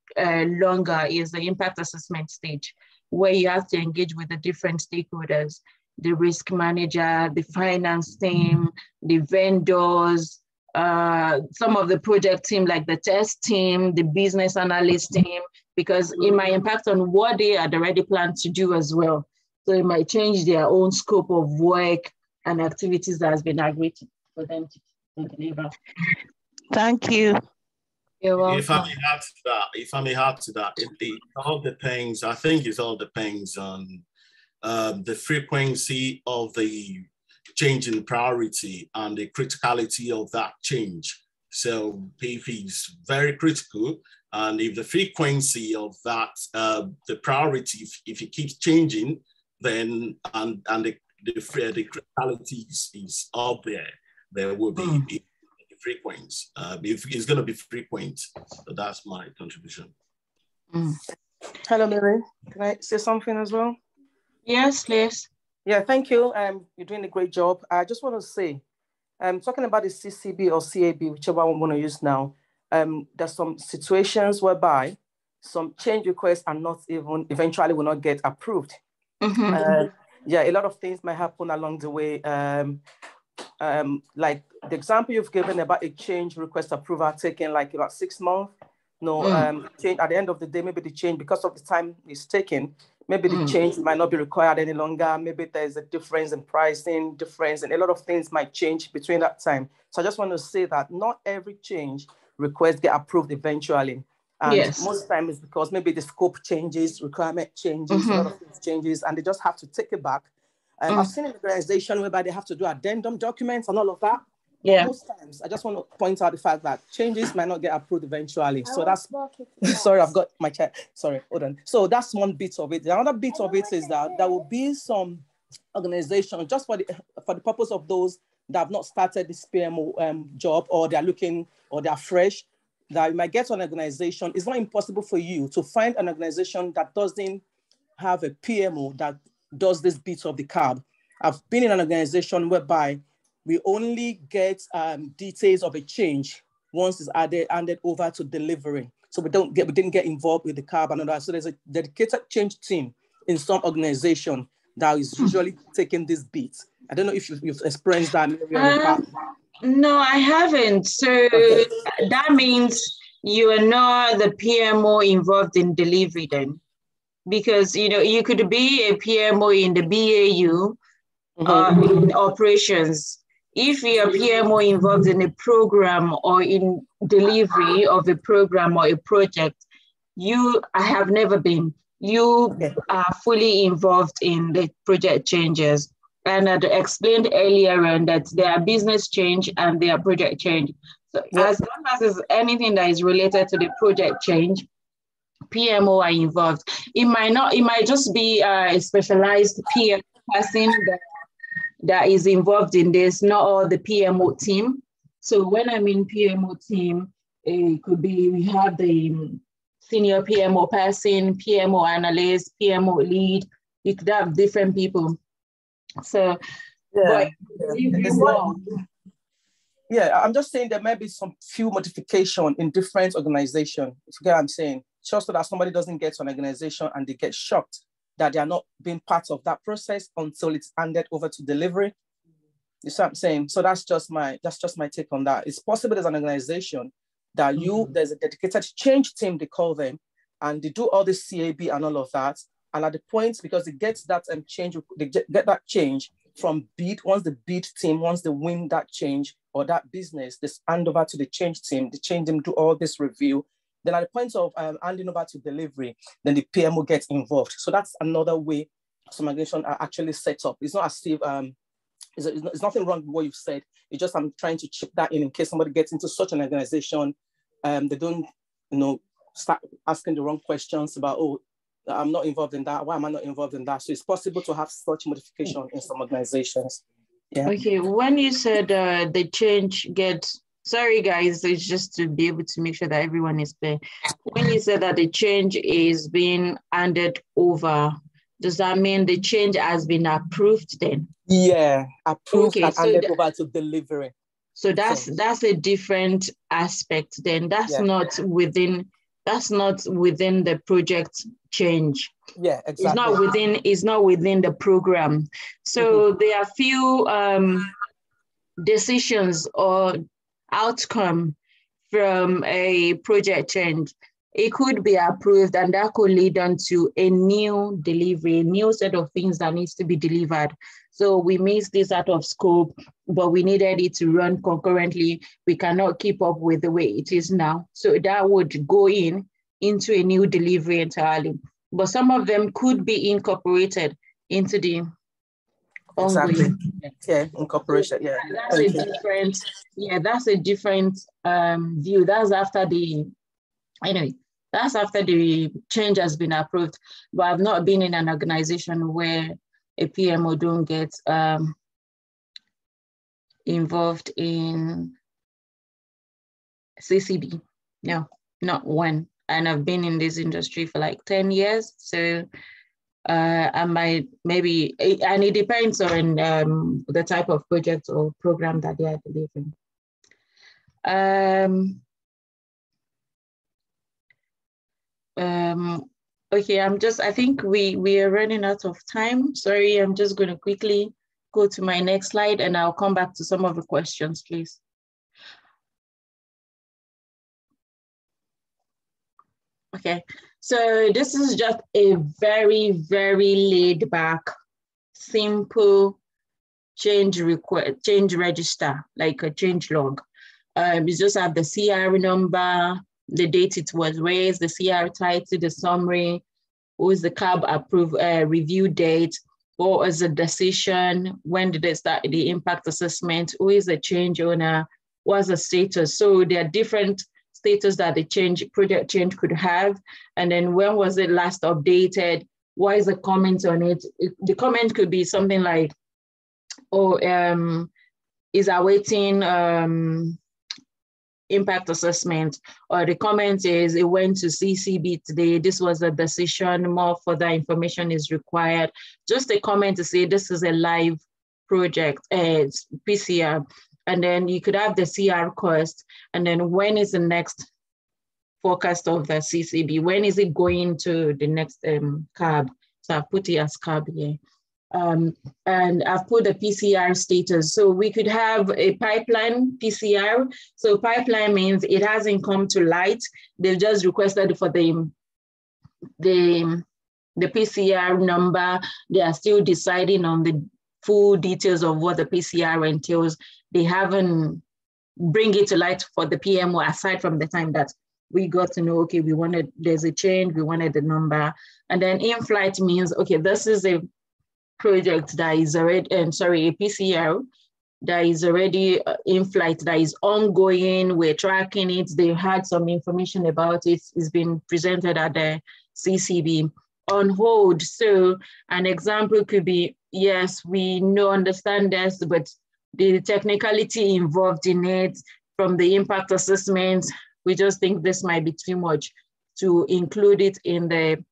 longer is the impact assessment stage, where you have to engage with the different stakeholders, the risk manager, the finance team, the vendors, some of the project team, like the test team, the business analyst team, because it might impact on what they had already planned to do as well. So it might change their own scope of work and activities that has been agreed for them to deliver. Thank you. You're welcome. If I may add to that, it all depends. I think it all depends on the frequency of the change in priority and the criticality of that change. So if it's very critical, and if the frequency of that, the priority, if it keeps changing, then and the criticality is up there will be frequent. If it's going to be frequent, so that's my contribution. Hello, Mary. Can I say something as well? Yes, please. Yeah, thank you. You're doing a great job. I just want to say, talking about the CCB or CAB, whichever one we want to use now, there's some situations whereby some change requests are not even, eventually will not get approved. Yeah, a lot of things might happen along the way. Like the example you've given about a change request approval taking like about 6 months. Change at the end of the day, maybe the change, because of the time it's taken, maybe the change might not be required any longer. Maybe there's a difference in pricing, and a lot of things might change between that time. So I just want to say that not every change request get approved eventually. And most times it's because maybe the scope changes, requirement changes, a lot of things changes, and they just have to take it back. I've seen an organization whereby they have to do addendum documents and all of that. But most times, I just want to point out the fact that changes might not get approved eventually. So that's, sorry, I've got my chat. Sorry, hold on. So that's one bit of it. The other bit of it is that there will be some organization just for the purpose of those that have not started this PMO job, or they're looking, or they're fresh, that you might get to an organization. It's not impossible for you to find an organization that doesn't have a PMO that does this bit of the cab. I've been in an organization whereby we only get details of a change once it's handed over to delivery. So we didn't get involved with the cab and all that. So there's a dedicated change team in some organization that is usually taking this beat. I don't know if you've experienced that. No, I haven't. So that means you are not the PMO involved in delivery then, because you could be a PMO in the BAU in operations. If you're a PMO involved in a program or in delivery of a program or a project, I have never been. You are fully involved in the project changes. And I explained earlier on that there are business change and there are project change. So as long as there's anything that is related to the project change, PMO are involved. It might just be a specialized PM person that is involved in this, not all the PMO team. So when I mean PMO team, it could be, we have the senior PMO person, PMO analyst, PMO lead. You could have different people. So, I'm just saying there may be some few modification in different organizations. If you get what I'm saying, just so that somebody doesn't get to an organization and they get shocked that they are not being part of that process until it's handed over to delivery. You see what I'm saying? So that's just my take on that. It's possible there's an organization that there's a dedicated change team, they call them, and they do all this CAB and all of that. And at the point, because they get that change, they get that change from bid. Once they win that change or that business, they hand over to the change team. The change team do all this review. Then at the point of handing over to delivery, then the PMO gets involved. So that's another way some organizations are actually set up. It's not as if there's nothing wrong with what you've said. It's just I'm trying to chip that in case somebody gets into such an organization, they don't, start asking the wrong questions about, oh, I'm not involved in that. Why am I not involved in that? So it's possible to have such modification in some organizations. Yeah. Okay. When you said the change gets, sorry guys, it's just to be able to make sure that everyone is clear. When you said that the change is being handed over, does that mean the change has been approved then? Yeah, approved and handed over to delivery. So that's a different aspect then. That's not within the project change. Yeah, exactly. It's not within the program. So there are few decisions or outcome from a project change. It could be approved and that could lead on to a new delivery, a new set of things that needs to be delivered. So we missed this out of scope, but we needed it to run concurrently. We cannot keep up with the way it is now. So that would go into a new delivery entirely. But some of them could be incorporated into the ongoing. Yeah, incorporation. Yeah, that's a different view. That's after the change has been approved. But I've not been in an organization where a PMO don't get involved in CCB. No, not one. And I've been in this industry for like 10 years. So I might maybe, and it depends on the type of project or program that they are delivering. Okay, I think we are running out of time. Sorry, I'm just going to quickly go to my next slide and I'll come back to some of the questions, please. Okay, so this is just a very, very laid back, simple change register, like a change log. You just have the CR number, the date it was raised, the CR title, the summary, who is the CAB review date, what was the decision, when did they start the impact assessment, who is the change owner, what's the status. So there are different status that the project change could have, and then when was it last updated, what is the comment on it. The comment could be something like, is awaiting impact assessment, or the comment is it went to CCB today, this was a decision, more further information is required. Just a comment to say this is a live project, it's PCR. And then you could have the CR cost, and then when is the next forecast of the CCB? When is it going to the next CAB? So I've put it as CAB here. And I've put the PCR status. So we could have a pipeline PCR. So pipeline means it hasn't come to light. They've just requested for the PCR number. They are still deciding on the full details of what the PCR entails. They haven't bring it to light for the PMO aside from the time that we got to know, okay, there's a change, we wanted the number. And then in-flight means, okay, this is a project that is already, a PCR that is already in flight, that is ongoing, we're tracking it, they've had some information about it, it's been presented at the CCB on hold. So an example could be, yes, we understand this, but the technicality involved in it from the impact assessment, we just think this might be too much to include it in the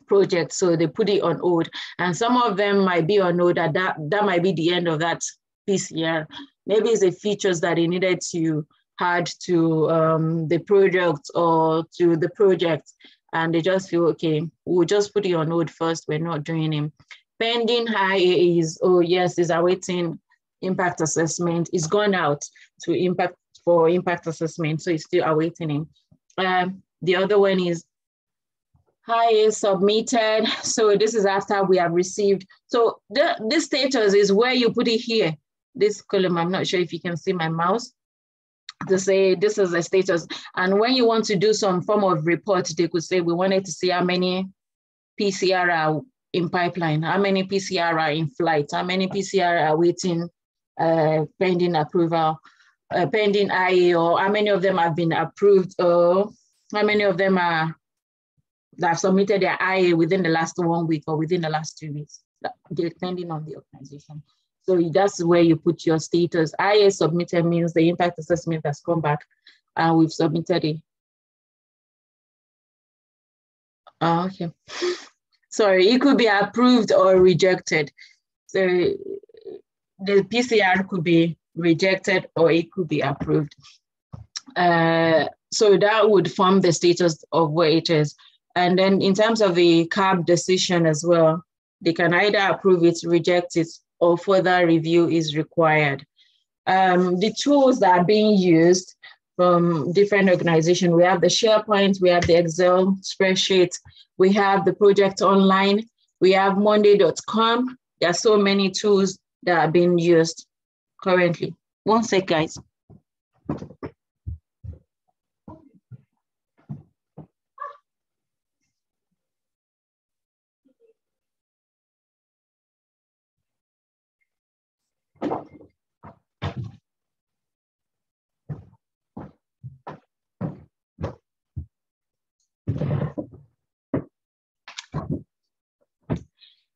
project, so they put it on hold. And some of them might be on hold, that might be the end of that PCR. Maybe it's the features that they needed to add to the product or to the project, and they just feel, okay, we'll just put it on hold first, we're not doing it. Pending high is, oh yes, is awaiting impact assessment, it's gone out to impact assessment, so it's still awaiting him. The other one is high is submitted. So this is after we have received. So this status is where you put it here. This column, I'm not sure if you can see my mouse, to say this is the status. And when you want to do some form of report, they could say, we wanted to see how many PCR are in pipeline, how many PCR are in flight, how many PCR are waiting, pending approval, pending IA, or how many of them have been approved, or how many of them are that have submitted their IA within the last 1 week or within the last 2 weeks, depending on the organization. So that's where you put your status. IA submitted means the impact assessment has come back and we've submitted it. Oh, okay. Sorry, it could be approved or rejected. So the PCR could be rejected or it could be approved. So that would form the status of where it is. And then in terms of the CAB decision as well, they can either approve it, reject it, or further review is required. The tools that are being used from different organizations, we have the SharePoint, we have the Excel spreadsheet, we have the project online, we have monday.com. There are so many tools that are being used currently. One sec, guys.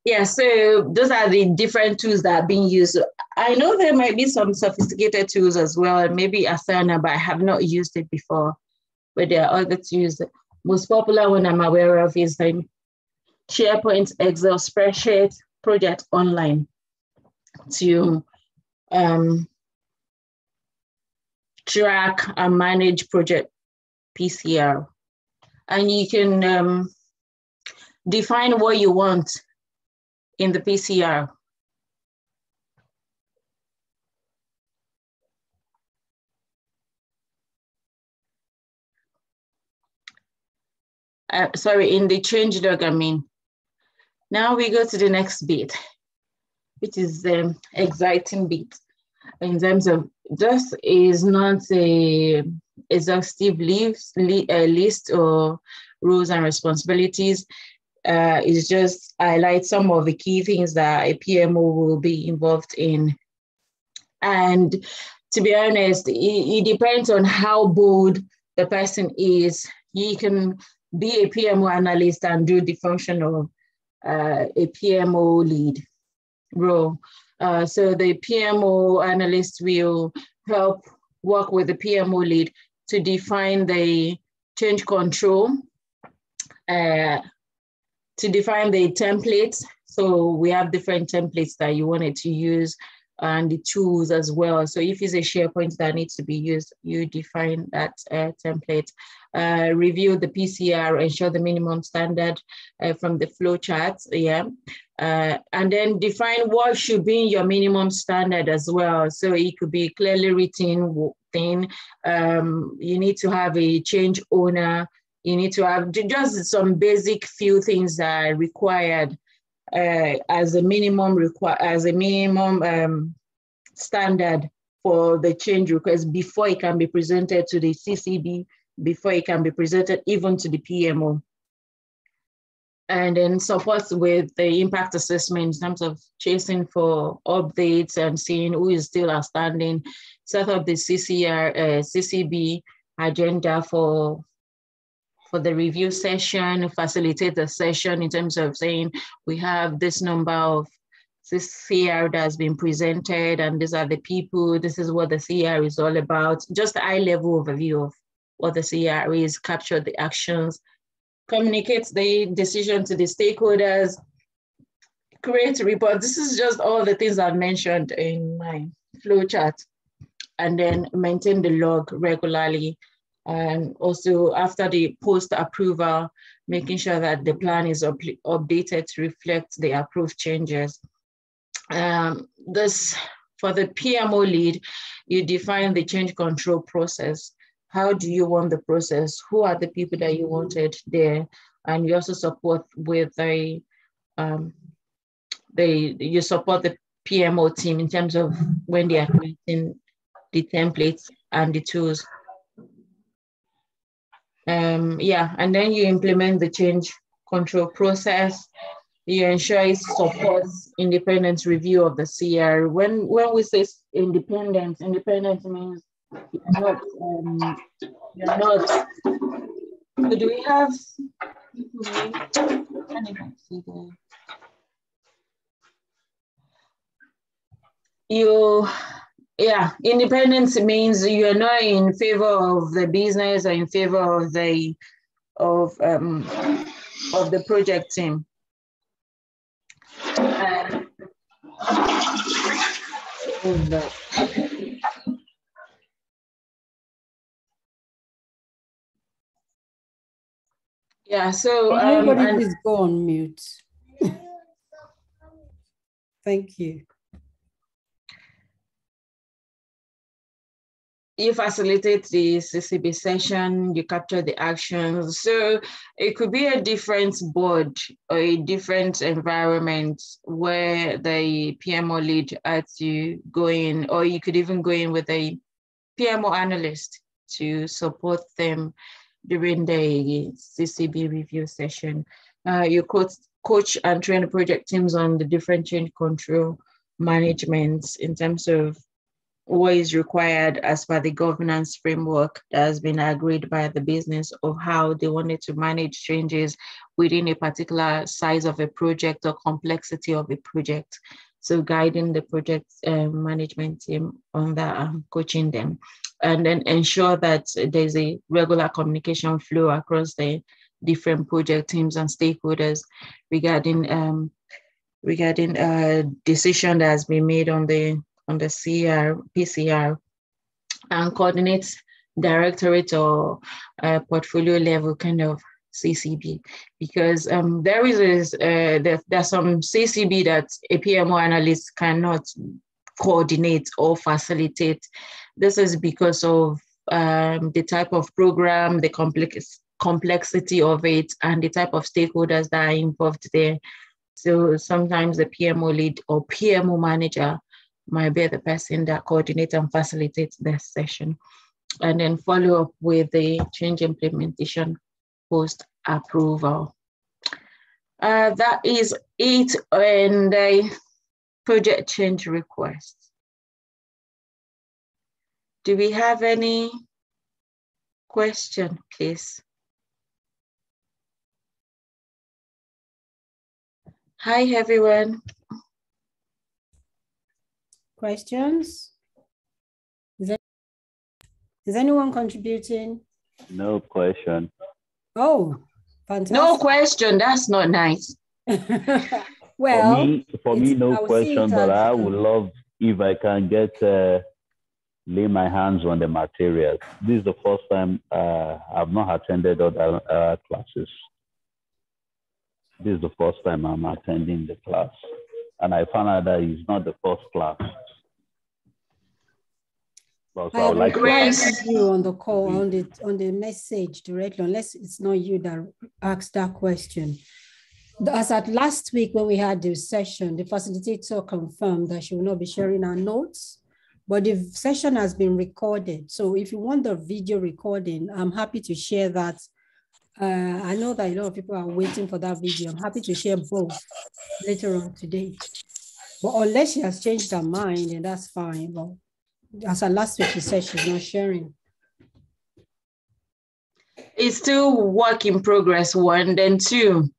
Yeah, so those are the different tools that are being used. I know there might be some sophisticated tools as well, maybe Asana, but I have not used it before. But there are other tools. Most popular one I'm aware of is the SharePoint, Excel spreadsheet, project online to track and manage project PCR. And you can define what you want in the PCR. Sorry, in the change log, I mean. Now we go to the next bit, which is the exciting bit. In terms of, this is not a exhaustive list or rules and responsibilities. It's just highlight some of the key things that a PMO will be involved in. And to be honest, it depends on how bold the person is. You can be a PMO analyst and do the function of a PMO lead role. So the PMO analyst will help work with the PMO lead to define the change control, to define the templates. So we have different templates that you wanted to use and the tools as well. So if it's a SharePoint that needs to be used, you define that template. Review the PCR, ensure the minimum standard from the flow charts, yeah. And then define what should be in your minimum standard as well. So it could be clearly written thing. You need to have a change owner. You need to have just some basic few things that are required as a minimum standard for the change request before it can be presented to the CCB, before it can be presented even to the PMO. And then support with the impact assessment in terms of chasing for updates and seeing who is still outstanding, set up the CCB agenda for the review session, facilitate the session in terms of saying we have this number of CR that has been presented and these are the people, this is what the CR is all about. Just a high level overview of what the CR is, capture the actions, communicate the decision to the stakeholders, create a report. This is just all the things I've mentioned in my flow chart, and then maintain the log regularly. And also after the post approval, making sure that the plan is updated to reflect the approved changes. This, for the PMO lead, you define the change control process. How do you want the process? Who are the people that you wanted there? And you also support with you support the PMO team in terms of when they are creating the templates and the tools. And then you implement the change control process. You ensure it supports independent review of the CR. When we say independent means you're not. So do we have? Independence means you're not in favor of the business or in favor of the project team. Yeah, so everybody please go on mute. Thank you. You facilitate the CCB session, you capture the actions. So it could be a different board or a different environment where the PMO lead had to go in, or you could even go in with a PMO analyst to support them during the CCB review session. You coach and train the project teams on the different change control management in terms of what is required as per the governance framework that has been agreed by the business of how they wanted to manage changes within a particular size of a project or complexity of a project. So guiding the project management team on that, coaching them, and then ensure that there's a regular communication flow across the different project teams and stakeholders regarding decision that has been made on the PCR, and coordinate directorate or portfolio level kind of CCB, because there's some CCB that a PMO analyst cannot coordinate or facilitate. This is because of the type of program, the complexity of it, and the type of stakeholders that are involved there. So sometimes the PMO lead or PMO manager might be the person that coordinates and facilitates the session, and then follow up with the change implementation post-approval. That is it on the project change request. Do we have any question, please? Hi, everyone. Questions? Is anyone contributing? No question. Oh, fantastic. No question. That's not nice. Well, for me, no question, but I would love if I can get lay my hands on the materials. This is the first time I've not attended other classes. This is the first time I'm attending the class, and I found out that it's not the first class. So I would like to you on the call, on the message directly, unless it's not you that asked that question. As at last week when we had the session, the facilitator confirmed that she will not be sharing our notes but the session has been recorded. So if you want the video recording, I'm happy to share that. I know that a lot of people are waiting for that video. I'm happy to share both later on today. But unless she has changed her mind, and that's fine. But as her last week, she said she's not sharing. It's still work in progress, one. Then two,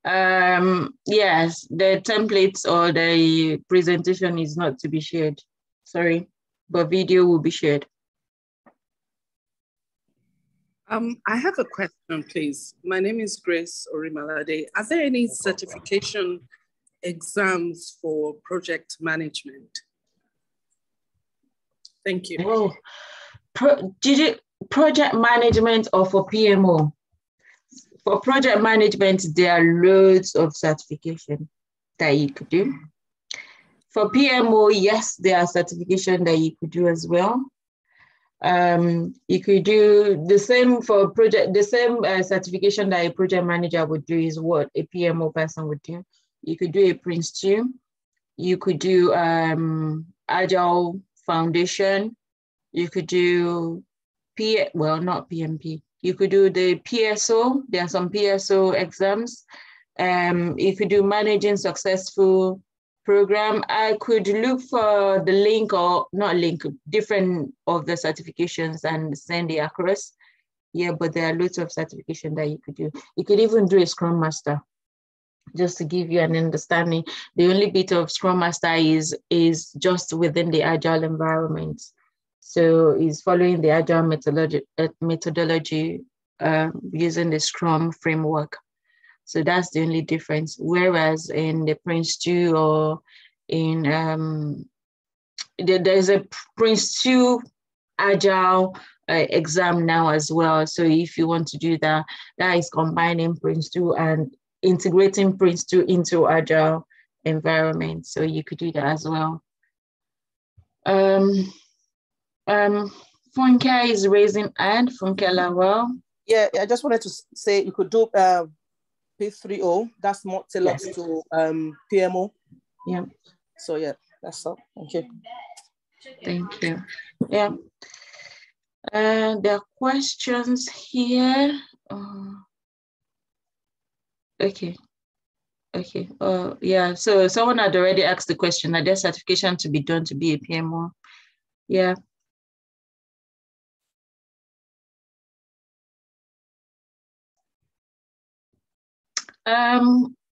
yes, the templates or the presentation is not to be shared. Sorry, but video will be shared. I have a question, please. My name is Grace Orimalade. Are there any certification exams for project management? Thank you. Oh, project management or for PMO? For project management, there are loads of certification that you could do. For PMO, yes, there are certification that you could do as well. You could do the same for project, the same certification that a project manager would do is what a PMO person would do. You could do a Prince 2. You could do Agile Foundation. You could do not PMP. You could do the PSO. There are some PSO exams. You could do Managing Successful Program. I could look for the link or not link, different of the certifications and send it across. Yeah, but there are lots of certification that you could do. You could even do a Scrum Master, just to give you an understanding. The only bit of Scrum Master is just within the Agile environment. So it's following the Agile methodology using the Scrum framework. So that's the only difference. Whereas in the Prince 2 or in, there's a Prince 2 Agile exam now as well. So if you want to do that, that is combining Prince 2 and integrating Prince 2 into Agile environment. So you could do that as well. Funke is raising hand. Funke Lawal. Yeah, I just wanted to say you could do P30. That's more tailored to PMO. Yeah. So yeah, that's all. Thank you. Thank you. Yeah. There are questions here. Okay. Okay. Yeah. So someone had already asked the question: are there certification to be done to be a PMO? Yeah.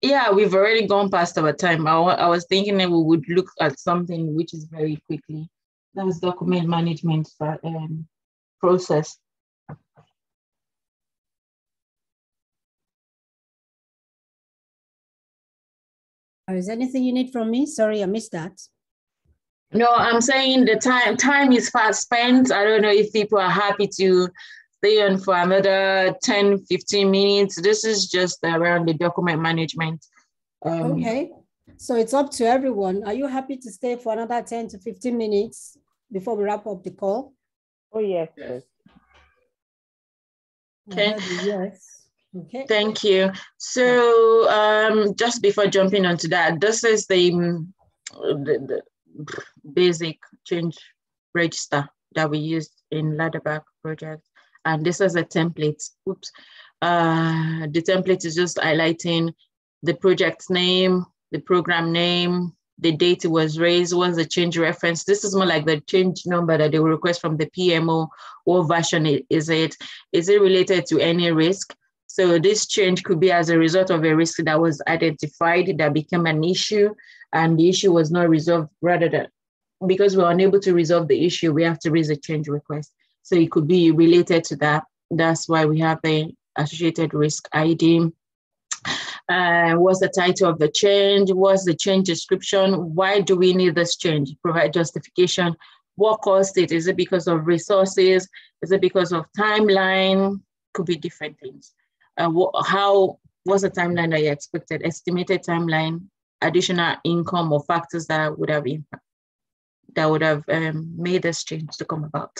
Yeah, we've already gone past our time. I was thinking that we would look at something which is very quickly. That was document management process. Is there anything you need from me? Sorry, I missed that. No, I'm saying the time is fast spent. I don't know if people are happy to stay on for another 10, 15 minutes. This is just around the document management. Okay, so it's up to everyone. Are you happy to stay for another 10 to 15 minutes before we wrap up the call? Oh, yes. Okay. Yes. Okay. Thank you. So just before jumping onto that, this is the basic change register that we used in Ladderback project. And this is a template. Oops. The template is just highlighting the project name, the program name, the date it was raised, what's the change reference. This is more like the change number that they will request from the PMO. What version is it? Is it related to any risk? So this change could be as a result of a risk that was identified that became an issue, and the issue was not resolved. Rather than because we're unable to resolve the issue, we have to raise a change request. So it could be related to that. That's why we have the associated risk ID. What's the title of the change? What's the change description? Why do we need this change? Provide justification. What caused it? Is it because of resources? Is it because of timeline? Could be different things. What's the timeline that you expected? Estimated timeline, additional income or factors that would have made this change to come about.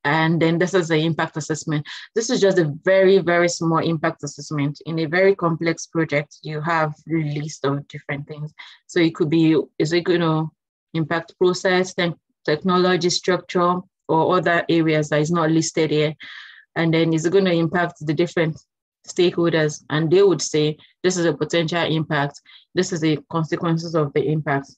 And then this is the impact assessment. This is just a very, very small impact assessment. In a very complex project, you have a list of different things. So it could be, is it going to impact process, then technology structure or other areas that is not listed here. And then it's going to impact the different stakeholders, and they would say, this is a potential impact. This is the consequences of the impact.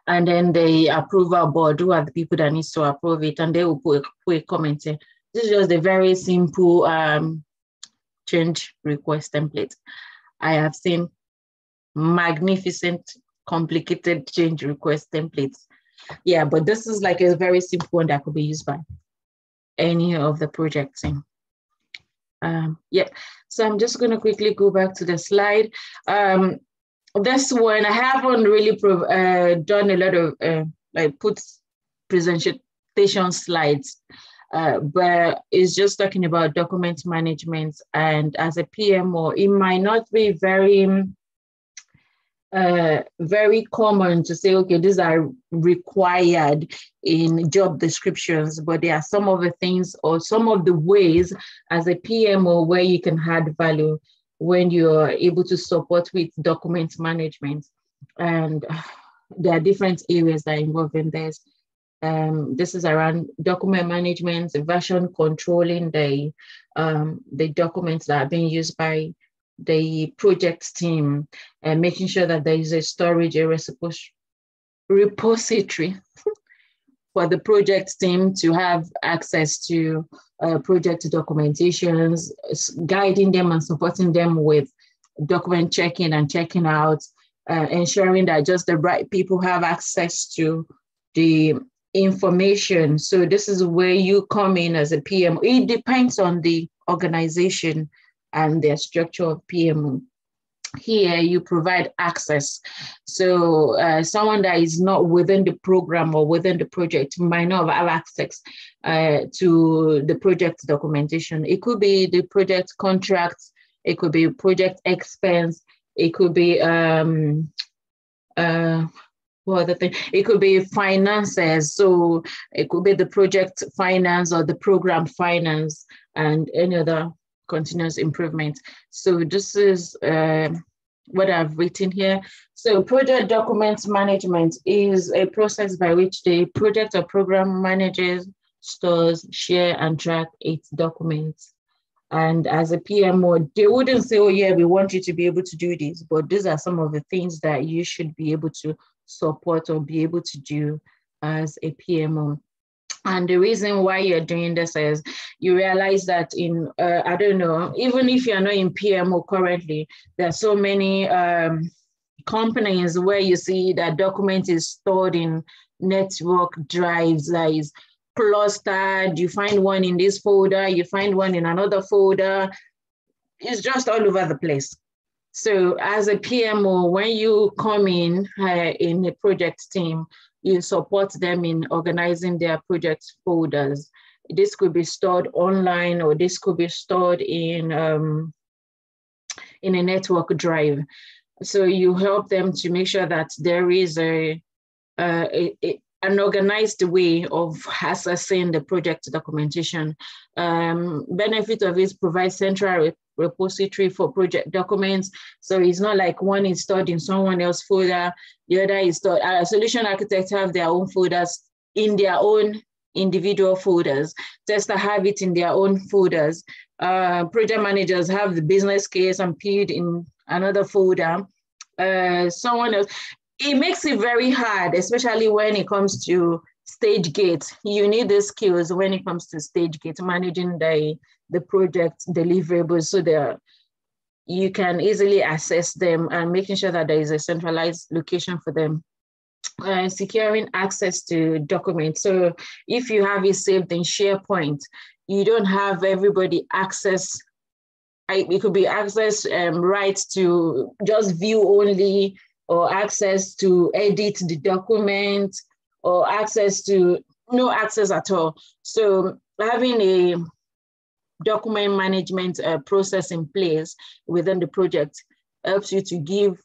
And then the approval board, who are the people that needs to approve it, and they will put a comment here. This is just a very simple change request template. I have seen magnificent, complicated change request templates. Yeah, but this is like a very simple one that could be used by any of the project team. Yeah, so I'm just going to quickly go back to the slide. This one, I haven't really done a lot of like put presentation slides, but it's just talking about document management. And as a PMO, it might not be very common to say, okay, these are required in job descriptions, but there are some of the things or some of the ways as a PMO where you can add value when you're able to support with document management. And there are different areas that are involved in this. This is around document management, version controlling the documents that are being used by the project team, and making sure that there is a storage, a repository for the project team to have access to project documentations, guiding them and supporting them with document checking and checking out, ensuring that just the right people have access to the information. So this is where you come in as a PMO. It depends on the organization and their structure of PMO. Here you provide access. So someone that is not within the program or within the project might not have access to the project documentation. It could be the project contracts, it could be project expense, it could be it could be finances. So it could be the project finance or the program finance and any other continuous improvement. So this is what I've written here. So project document management is a process by which the project or program manages, stores, share, and track its documents. And as a PMO, they wouldn't say, oh yeah, we want you to be able to do this, but these are some of the things that you should be able to support or be able to do as a PMO. And the reason why you're doing this is you realize that in, I don't know, even if you're not in PMO currently, there are so many companies where you see that document is stored in network drives that is clustered. You find one in this folder, you find one in another folder. It's just all over the place. So as a PMO, when you come in a project team, you support them in organizing their project folders. This could be stored online, or this could be stored in a network drive. So you help them to make sure that there is an organized way of accessing the project documentation. Benefit of it provides central repository for project documents. So it's not like one is stored in someone else's folder, the other is stored. Solution architects have their own folders in their own individual folders. Testers have it in their own folders. Project managers have the business case and PID in another folder. Someone else. It makes it very hard, especially when it comes to stage gate. You need the skills when it comes to stage gate, managing the project deliverables so that you can easily access them and making sure that there is a centralized location for them. Securing access to documents. So if you have it saved in SharePoint, you don't have everybody access. It could be access rights to just view only, or access to edit the document, or access to no access at all. So having a document management process in place within the project helps you to give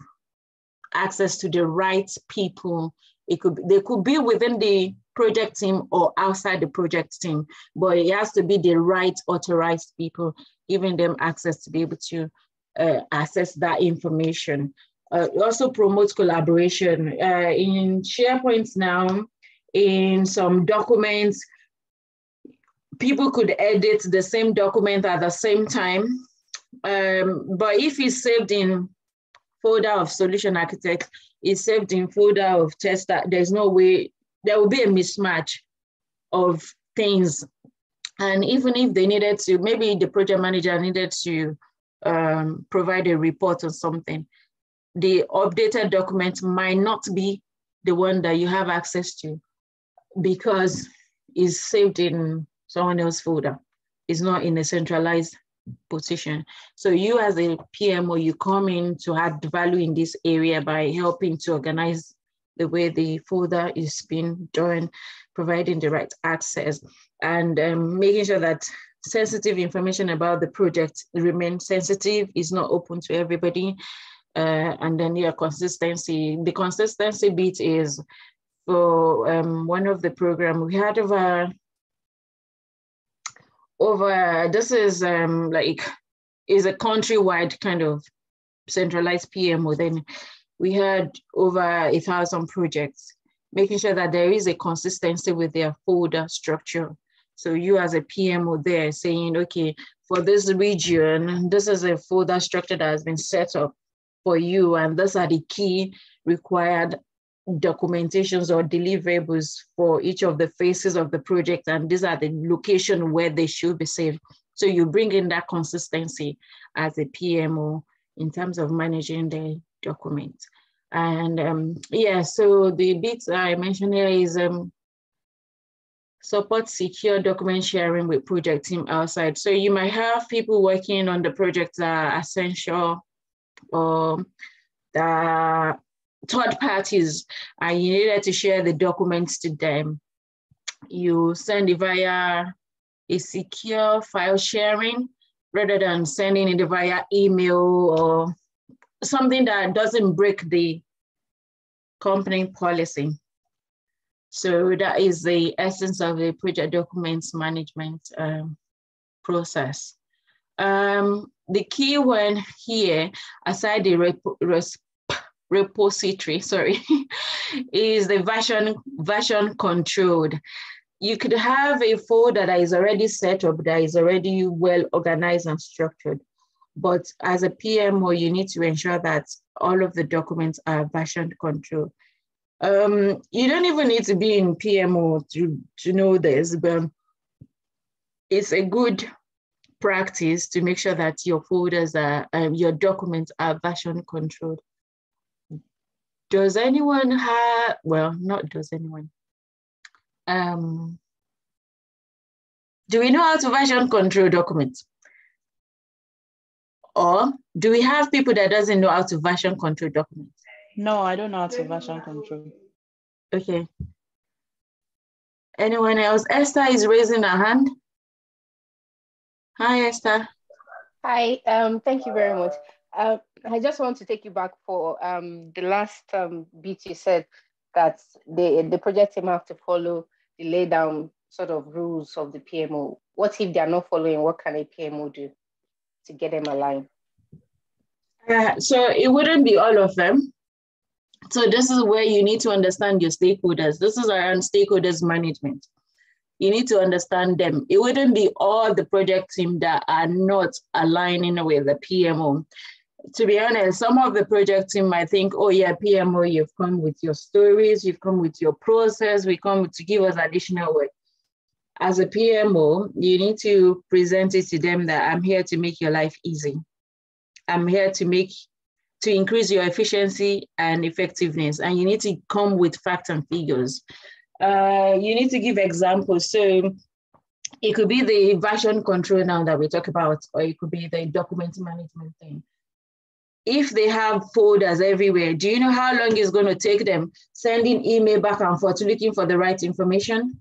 access to the right people. They could be within the project team or outside the project team, but it has to be the right authorized people, giving them access to be able to access that information. It also promotes collaboration. In SharePoint now, in some documents, people could edit the same document at the same time. But if it's saved in folder of solution architect, it's saved in folder of tester, there's no way, there will be a mismatch of things. And even if they needed to, maybe the project manager needed to provide a report or something, the updated document might not be the one that you have access to because it's saved in someone else's folder. It's not in a centralized position. So you as a PMO, you come in to add value in this area by helping to organize the way the folder is being done, providing the right access, and making sure that sensitive information about the project remains sensitive, is not open to everybody. And then your consistency. The consistency bit is for one of the program we had over this is like is a countrywide kind of centralized PMO. Then we had over 1,000 projects, making sure that there is a consistency with their folder structure. So you as a PMO there saying, okay, for this region, this is a folder structure that has been set up for you, and those are the key required documentations or deliverables for each of the phases of the project, and these are the location where they should be saved. So you bring in that consistency as a PMO in terms of managing the document. And yeah, so the bits I mentioned here is support secure document sharing with project team outside. So you might have people working on the project that are essential or the third parties, and you needed to share the documents to them. You send it via a secure file sharing rather than sending it via email or something that doesn't break the company policy. So that is the essence of the project documents management process. The key one here, aside the repository, sorry, is the version controlled. You could have a folder that is already set up, that is already well organized and structured. But as a PMO, you need to ensure that all of the documents are version controlled. You don't even need to be in PMO to know this, but it's a good practice to make sure that your folders are, your documents are version controlled. Does anyone have, well, not does anyone. Do we know how to version control documents? Or do we have people that doesn't know how to version control documents? No, I don't know how to version control. Okay. Anyone else? Esther is raising her hand. Hi, Esther. Hi, thank you very much. I just want to take you back for the last bit you said that the project team have to follow the lay down sort of rules of the PMO. What if they are not following? What can a PMO do to get them aligned? So it wouldn't be all of them. So this is where you need to understand your stakeholders. This is around stakeholders management. You need to understand them. It wouldn't be all the project team that are not aligning with the PMO. To be honest, some of the project team might think, oh yeah, PMO, you've come with your stories, you've come with your process, we come to give us additional work. As a PMO, you need to present it to them that I'm here to make your life easy. I'm here to increase your efficiency and effectiveness, and you need to come with facts and figures. You need to give examples. So it could be the version control now that we talk about, or it could be the document management thing. If they have folders everywhere, do you know how long it's going to take them sending email back and forth looking for the right information?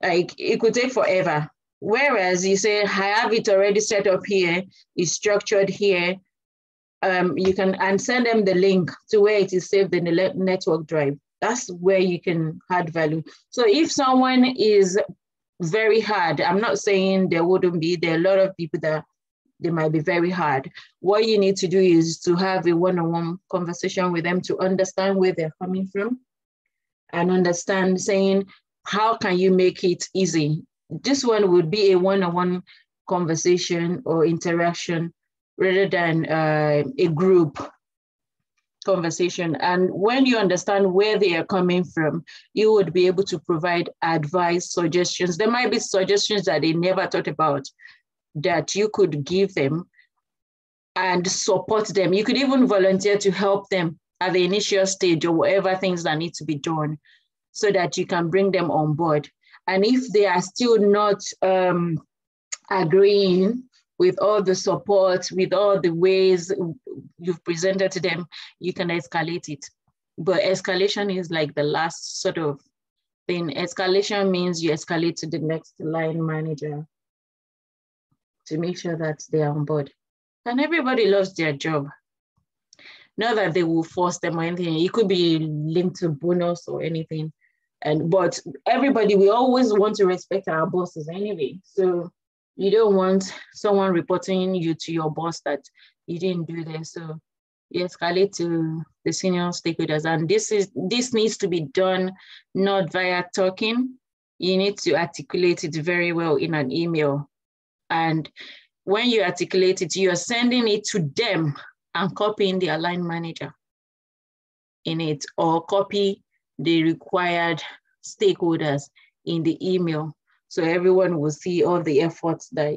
Like it could take forever. Whereas you say, I have it already set up here, it's structured here. You can and send them the link to where it is saved in the network drive. That's where you can add value. So if someone is very hard, I'm not saying there wouldn't be, there are a lot of people that they might be very hard. What you need to do is to have a one-on-one conversation with them to understand where they're coming from and understand, saying, how can you make it easy? This one would be a one-on-one conversation or interaction rather than a group conversation. And when you understand where they are coming from, you would be able to provide advice, suggestions. There might be suggestions that they never thought about that you could give them and support them. You could even volunteer to help them at the initial stage or whatever things that need to be done so that you can bring them on board. And if they are still not agreeing with all the support, with all the ways you've presented to them, you can escalate it. But escalation is like the last sort of thing. Escalation means you escalate to the next line manager to make sure that they are on board. And everybody loves their job. Not that they will force them or anything. It could be linked to bonus or anything. But everybody, we always want to respect our bosses anyway. So you don't want someone reporting you to your boss that you didn't do this. So you escalate to the senior stakeholders. And this needs to be done not via talking. You need to articulate it very well in an email. And when you articulate it, you are sending it to them and copying the line manager in it, or copy the required stakeholders in the email. So everyone will see all the efforts that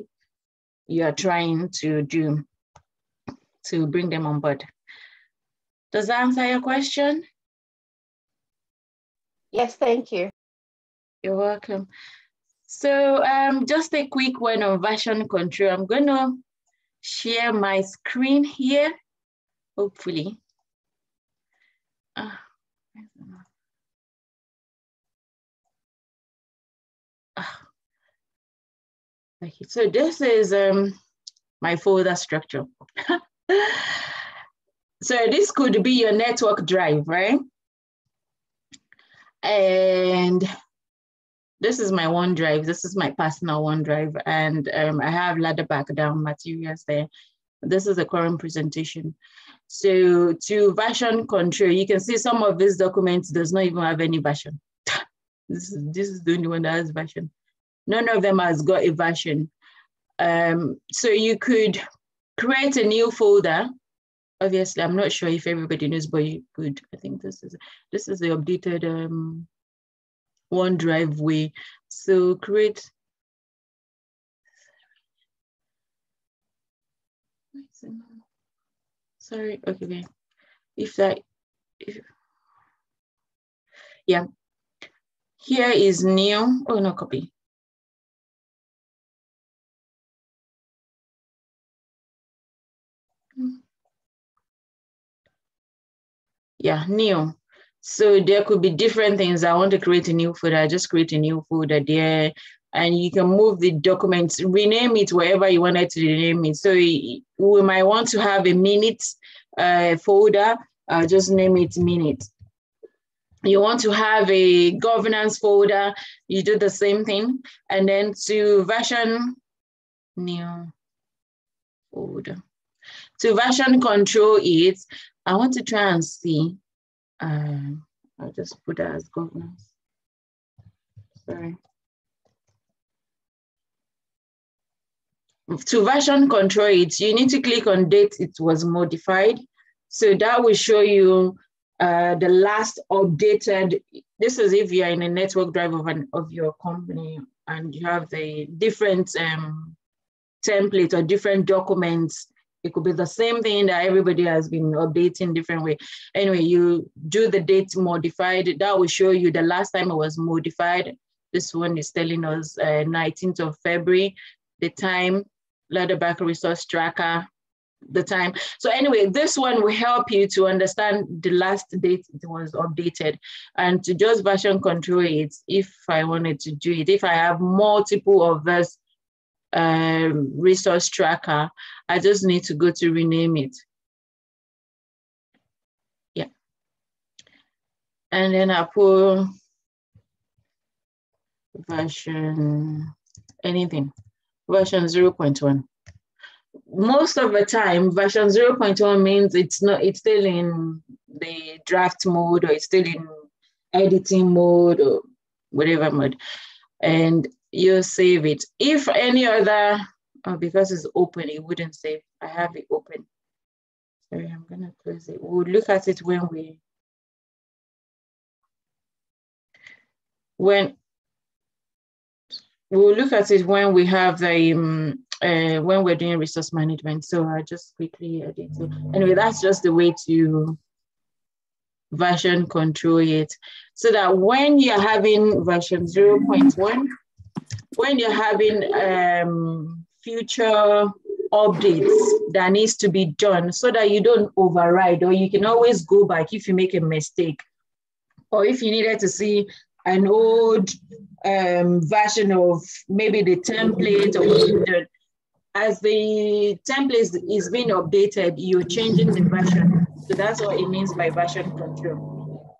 you are trying to do to bring them on board. Does that answer your question? Yes, thank you. You're welcome. So just a quick one on version control. I'm gonna share my screen here, hopefully. Okay, so this is my folder structure. So this could be your network drive, right? And this is my OneDrive. This is my personal OneDrive. And I have ladder back down materials there. This is the current presentation. So to version control, you can see some of these documents does not even have any version. This is the only one that has version. None of them has got a version. So you could create a new folder. Obviously, I'm not sure if everybody knows, but you could. I think this is the updated OneDrive way. So create. Sorry. Okay. Yeah. Here is new. Oh no, copy. Yeah, new. So there could be different things. I want to create a new folder. I just create a new folder there, and you can move the documents, rename it wherever you wanted to rename it. So we might want to have a minutes folder. Just name it minute. You want to have a governance folder, you do the same thing. And then to version new folder. To version control it, I want to try and see. I'll just put that as governance. Sorry. To version control it, you need to click on date it was modified. So that will show you the last updated. This is if you are in a network drive of your company and you have the different template or different documents. It could be the same thing that everybody has been updating different way. Anyway, you do the date modified. That will show you the last time it was modified. This one is telling us 19th of February, the time, ladder back resource tracker, the time. So anyway, this one will help you to understand the last date it was updated and to just version control it if I wanted to do it. If I have multiple of this resource tracker, I just need to go to rename it. Yeah. And then I put version anything, version 0.1. most of the time, version 0.1 means it's still in the draft mode, or it's still in editing mode, or whatever mode, and you save it. If any other, because it's open, it wouldn't save. I have it open. Sorry, I'm gonna close it. We'll look at it when we'll look at it when we have the when we're doing resource management. So I just quickly edit it. Anyway, that's just the way to version control it, so that when you're having version 0.1, when you're having future updates that needs to be done, so that you don't override, or you can always go back if you make a mistake, or if you needed to see an old version of maybe the template, or what you've done. As the template is being updated, you're changing the version. So that's what it means by version control.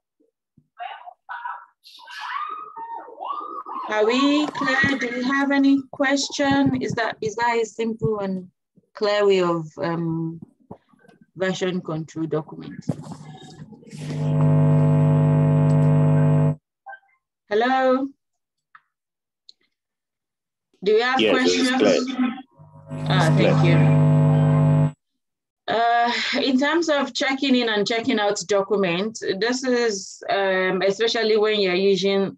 Are we clear? Do you have any question? Is that a simple and clear way of version control document? Hello? Do you have questions? Thank you. In terms of checking in and checking out documents, this is especially when you're using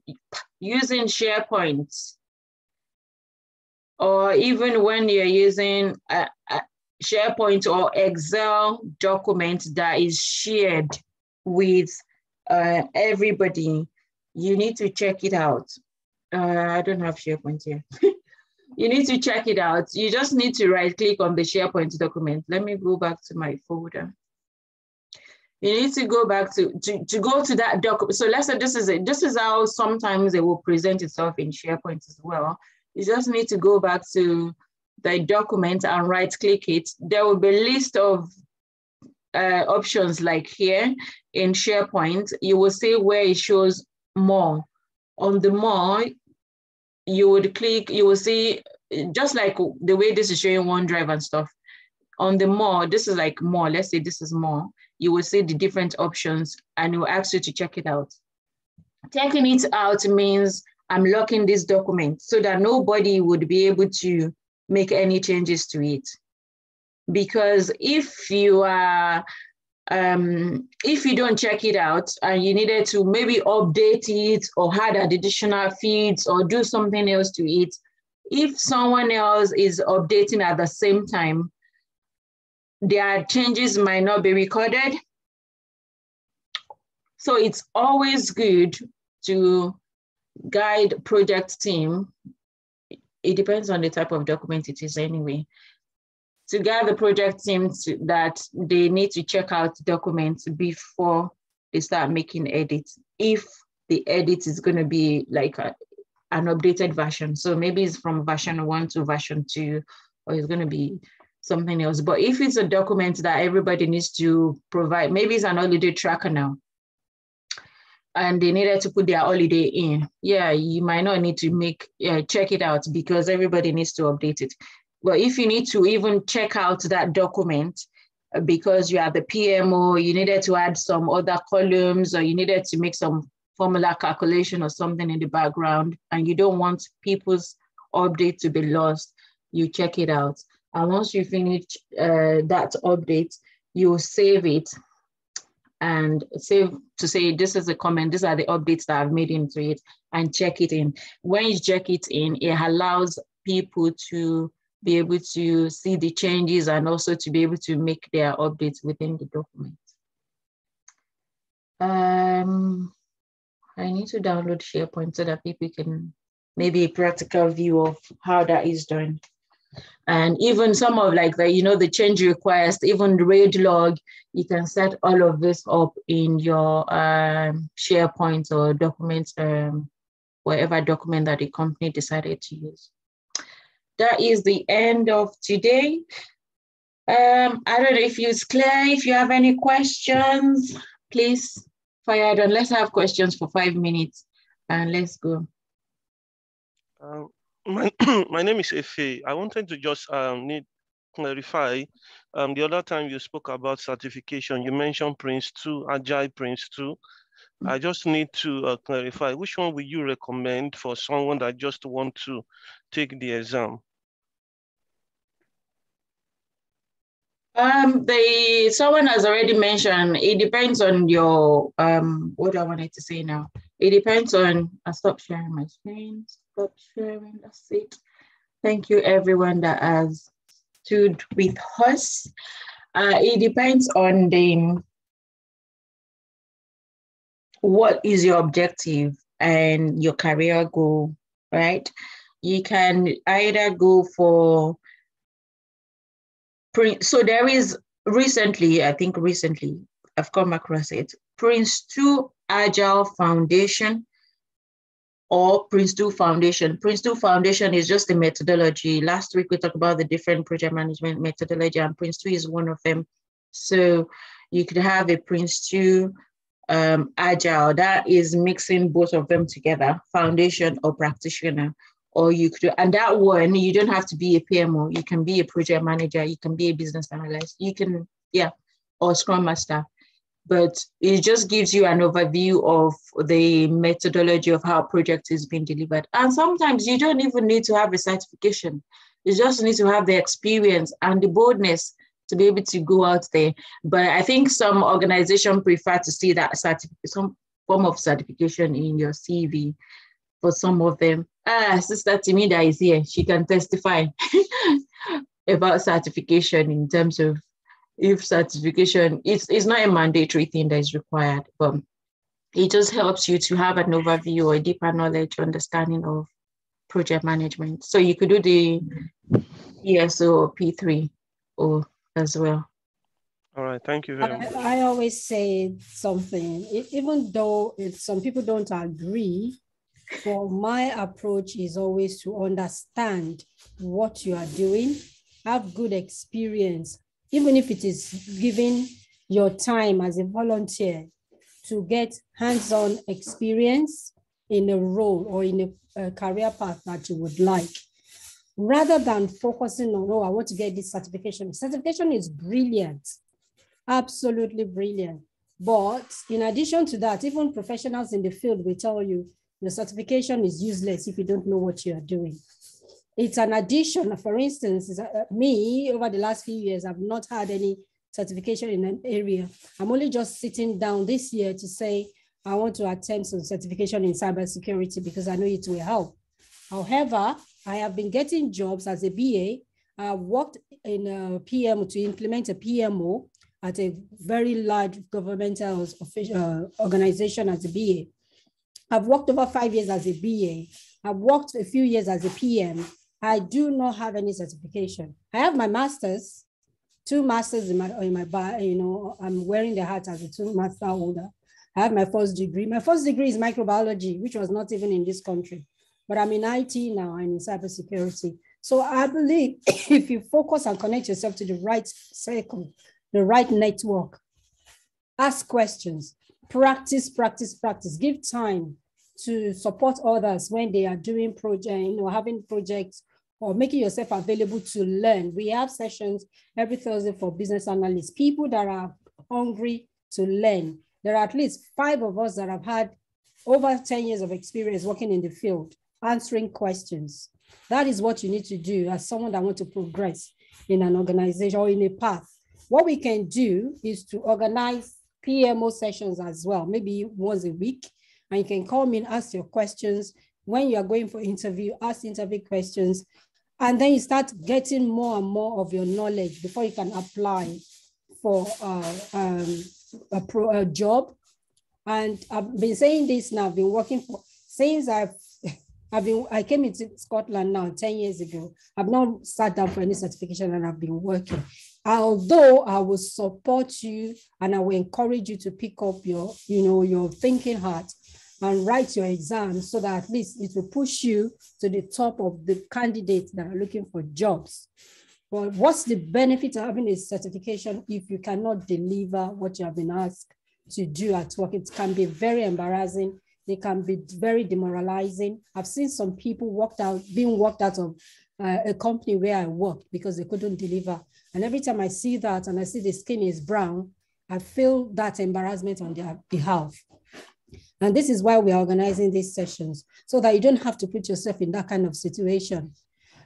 SharePoint, or even when you're using a SharePoint or Excel document that is shared with everybody. You need to check it out. I don't have SharePoint here. You need to check it out. You just need to right click on the SharePoint document. Let me go back to my folder. You need to go back to go to that document. So let's say this is how sometimes it will present itself in SharePoint as well. You just need to go back to the document and right click it. There will be a list of options like here in SharePoint. You will see where it shows more. On the more, you would click, you will see, just like the way this is showing OneDrive and stuff. On the more, this is like more, let's say this is more, you will see the different options and it will ask you to check it out. Checking it out means I'm locking this document so that nobody would be able to make any changes to it. Because if you are, if you don't check it out and you needed to maybe update it or add additional feeds or do something else to it, if someone else is updating at the same time, their changes might not be recorded. So it's always good to guide project team. It depends on the type of document it is anyway. To guide the project team that they need to check out documents before they start making edits. If the edit is going to be like an updated version. So maybe it's from version 1 to version 2, or it's going to be something else. But if it's a document that everybody needs to provide, maybe it's an holiday tracker now, and they needed to put their holiday in. Yeah, you might not need to check it out because everybody needs to update it. But if you need to even check out that document because you are the PMO, you needed to add some other columns, or you needed to make some formula calculation or something in the background, and you don't want people's update to be lost, you check it out. And once you finish that update, you save it and save to say, this is a comment, these are the updates that I've made into it, and check it in. When you check it in, it allows people to be able to see the changes and also to be able to make their updates within the document. I need to download SharePoint so that people can maybe a practical view of how that is done. And even some of like the change request, even the RAID log, you can set all of this up in your SharePoint or documents, whatever document that the company decided to use. That is the end of today. I don't know if it's clear. If you have any questions, please fire it on. Let's have questions for 5 minutes and let's go. My name is Efe. I wanted to just clarify. The other time you spoke about certification, you mentioned Prince 2, Agile Prince 2. I just need to clarify, which one will you recommend for someone that just want to take the exam? Someone has already mentioned, it depends on your, what I wanted to say now. It depends on, I stopped sharing my screen, stop sharing, that's it. Thank you everyone that has stood with us. It depends on what is your objective and your career goal, right? You can either go for, so there is recently, I've come across it, Prince 2 Agile Foundation or Prince 2 Foundation. Prince 2 Foundation is just a methodology. Last week we talked about the different project management methodology, and Prince 2 is one of them. So you could have a Prince 2 Agile that is mixing both of them together, foundation or practitioner. Or you could, and that one, you don't have to be a PMO. You can be a project manager, you can be a business analyst, you can, or Scrum Master. But it just gives you an overview of the methodology of how a project is being delivered. And sometimes you don't even need to have a certification. You just need to have the experience and the boldness to be able to go out there. But I think some organizations prefer to see that some form of certification in your CV for some of them. Sister Timida is here. She can testify about certification in terms of if certification, it's not a mandatory thing that is required, but it just helps you to have an overview or a deeper knowledge, understanding of project management. So you could do the ESO or P3 or as well. All right, thank you very much. I always say something, even though some people don't agree, but my approach is always to understand what you are doing, have good experience, even if it is giving your time as a volunteer to get hands-on experience in a role or in a career path that you would like, rather than focusing on, oh, I want to get this certification. Certification is brilliant, absolutely brilliant. But in addition to that, even professionals in the field will tell you the certification is useless if you don't know what you are doing. It's an addition. For instance, me, over the last few years, I've not had any certification in an area. I'm only just sitting down this year to say, I want to attempt some certification in cybersecurity because I know it will help. However, I have been getting jobs as a BA. I worked in a PMO to implement a PMO at a very large governmental organization as a BA. I've worked over 5 years as a BA. I've worked a few years as a PM. I do not have any certification. I have my master's, 2 masters in my bar, I'm wearing the hat as a 2 master holder. I have my first degree. My first degree is microbiology, which was not even in this country, but I'm in IT now and in cybersecurity. So I believe if you focus and connect yourself to the right circle, the right network, ask questions, practice, give time to support others when they are doing project, having projects or making yourself available to learn. We have sessions every Thursday for business analysts, people that are hungry to learn. There are at least 5 of us that have had over 10 years of experience working in the field, answering questions. That is what you need to do as someone that wants to progress in an organization or in a path. What we can do is to organize PMO sessions as well, maybe once a week, and you can call me and ask your questions. When you are going for interview, ask interview questions, and then you start getting more and more of your knowledge before you can apply for a job. And I've been saying this now, I've been working for, since I came into Scotland now 10 years ago. I've not sat down for any certification and I've been working. Although I will support you and I will encourage you to pick up your, your thinking hat and write your exams so that at least it will push you to the top of the candidates that are looking for jobs. But what's the benefit of having a certification if you cannot deliver what you have been asked to do at work? It can be very embarrassing. They can be very demoralizing. I've seen some people being walked out of a company where I worked because they couldn't deliver. And every time I see that and I see the skin is brown, I feel that embarrassment on their behalf. And this is why we are organizing these sessions, so that you don't have to put yourself in that kind of situation.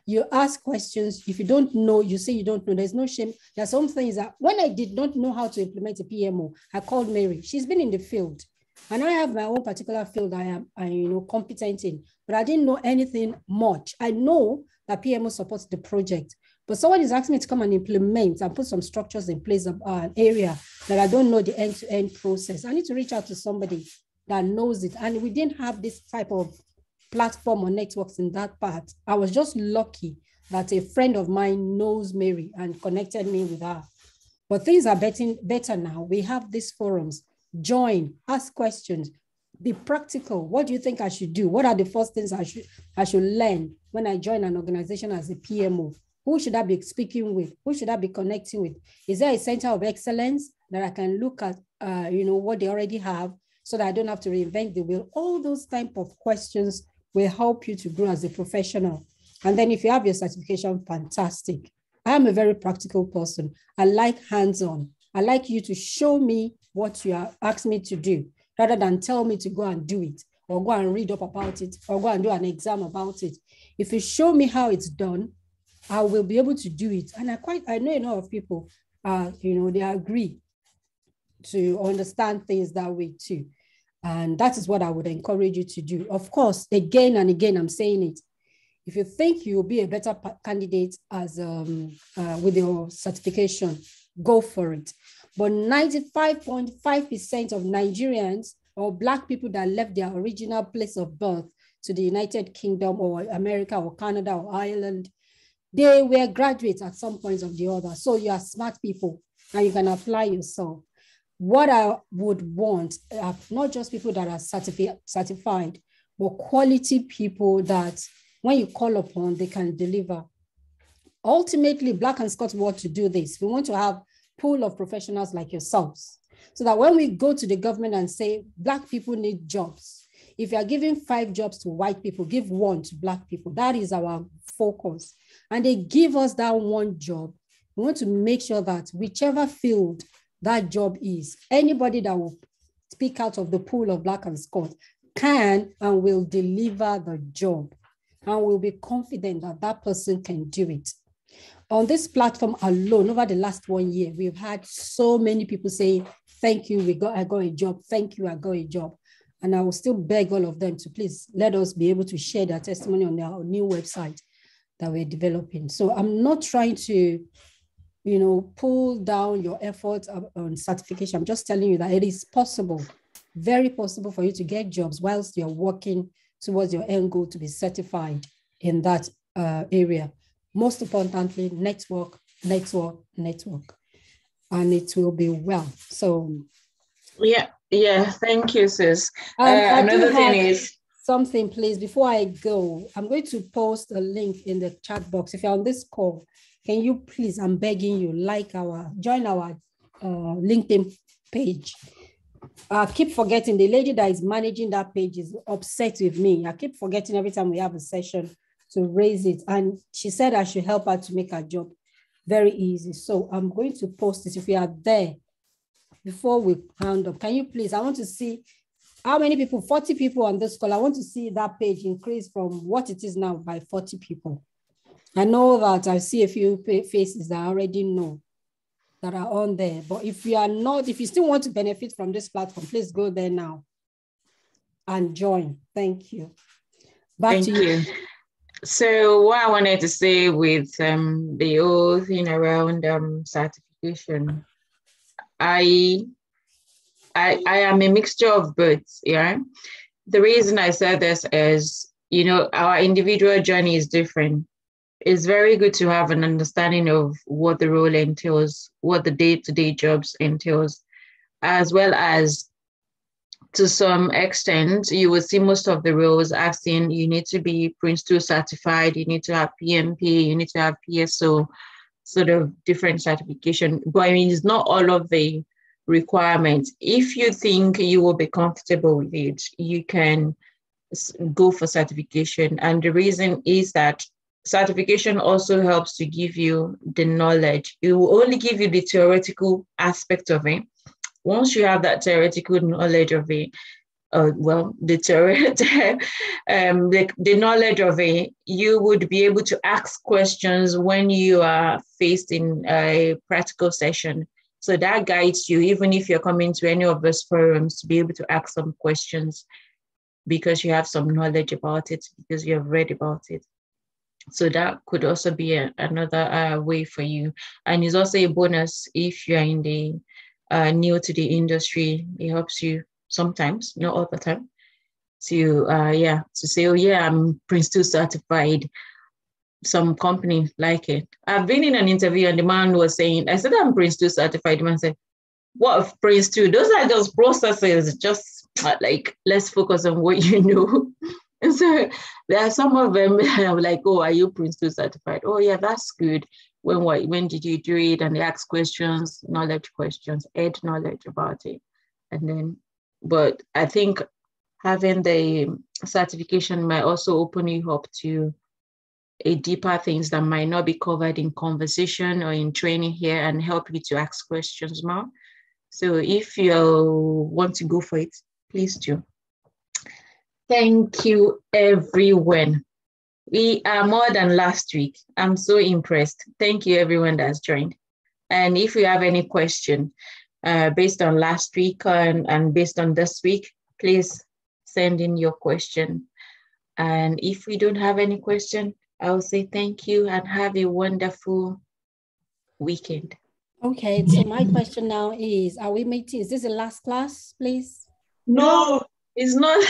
You ask questions. If you don't know, you say you don't know. There's no shame. There's some things that when I did not know how to implement a PMO, I called Mary. She's been in the field. And I have my own particular field I am competent in, but I didn't know anything much. I know that PMO supports the project, but someone is asking me to come and implement and put some structures in place of an area that I don't know the end-to-end process. I need to reach out to somebody that knows it. And we didn't have this type of platform or networks in that part. I was just lucky that a friend of mine knows Mary and connected me with her. But things are better now. We have these forums. Join, ask questions, be practical. What do you think I should do? What are the first things I should learn when I join an organization as a PMO? Who should I be speaking with? Who should I be connecting with? Is there a center of excellence that I can look at, what they already have, so that I don't have to reinvent the wheel? All those type of questions will help you to grow as a professional. And then if you have your certification, fantastic. I am a very practical person. I like hands-on. I like you to show me what you are asking me to do, rather than tell me to go and do it, or go and read up about it, or go and do an exam about it. If you show me how it's done, I will be able to do it. And I know a lot of people, they agree to understand things that way too. And that is what I would encourage you to do. Of course, again and again, I'm saying it. If you think you'll be a better candidate as with your certification, go for it. But 95.5% of Nigerians or Black people that left their original place of birth to the United Kingdom or America or Canada or Ireland, they were graduates at some point or the other. So you are smart people and you can apply yourself. What I would want are not just people that are certified, but quality people that when you call upon, they can deliver. Ultimately, Black and Scots want to do this. We want to have a pool of professionals like yourselves, so that when we go to the government and say, Black people need jobs, if you are giving 5 jobs to white people, give 1 to Black people. That is our focus. And they give us that 1 job. We want to make sure that whichever field that job is, anybody that will speak out of the pool of Black and Scots can and will deliver the job. And we'll be confident that that person can do it. On this platform alone, over the last 1 year, we've had so many people say, thank you, I got a job. Thank you, I got a job. And I will still beg all of them to please let us be able to share their testimony on our new website that we're developing. So I'm not trying to, pull down your efforts on certification. I'm just telling you that it is possible, very possible for you to get jobs whilst you're working towards your end goal to be certified in that area. Most importantly, network, and it will be well. So, yeah. Thank you, sis. Another thing is something, please. Before I go, I'm going to post a link in the chat box. If you're on this call, can you please? I'm begging you, join our LinkedIn page. I keep forgetting, the lady that is managing that page is upset with me. I keep forgetting every time we have a session to raise it. And she said I should help her to make her job very easy. So I'm going to post it. If you are there, before we round up, can you please, I want to see how many people, 40 people on this call. I want to see that page increase from what it is now by 40 people. I know that I see a few faces that I already know that are on there. But if you still want to benefit from this platform, please go there now and join. Thank you. Thank you. So what I wanted to say with the whole thing around certification, I am a mixture of both. Yeah. The reason I said this is, our individual journey is different. It's very good to have an understanding of what the role entails, what the day-to-day jobs entails, as well as to some extent, you will see most of the roles asking you need to be Prince 2 certified, you need to have PMP, you need to have PSO, sort of different certification. But it's not all of the requirements. If you think you will be comfortable with it, you can go for certification. And the reason is that certification also helps to give you the knowledge. It will only give you the theoretical aspect of it. Once you have that theoretical knowledge of it, the knowledge of it, you would be able to ask questions when you are faced in a practical session. So that guides you, even if you're coming to any of those forums, to be able to ask some questions because you have some knowledge about it, because you have read about it. So that could also be another way for you. And it's also a bonus if you're in the new to the industry. It helps you sometimes, not all the time, to say, oh yeah, I'm Prince 2 certified. Some company like it. I've been in an interview and the man was saying, I said, I'm Prince 2 certified. The man said, what of Prince 2? Those are just processes. Just like, let's focus on what you know. And so there are some of them like, oh, are you Prince 2 certified? Oh yeah, that's good. When did you do it? And they ask questions, knowledge questions, add knowledge about it. And then, but I think having the certification might also open you up to a deeper things that might not be covered in conversation or in training here, and help you to ask questions more. So if you want to go for it, please do. Thank you, everyone. We are more than last week. I'm so impressed. Thank you, everyone that's joined. And if you have any question based on last week and based on this week, please send in your question. And if we don't have any question, I'll say thank you and have a wonderful weekend. Okay, so my question now is, are we meeting? Is this the last class, please? No, it's not.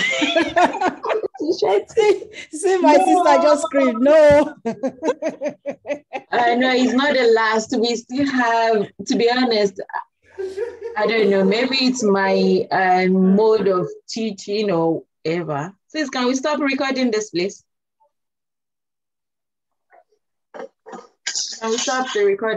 See, my sister just screamed, no. No, it's not the last. We still have, to be honest, I don't know, maybe it's my mode of teaching or whatever. Please, can we stop recording this, please? Can we stop the recording?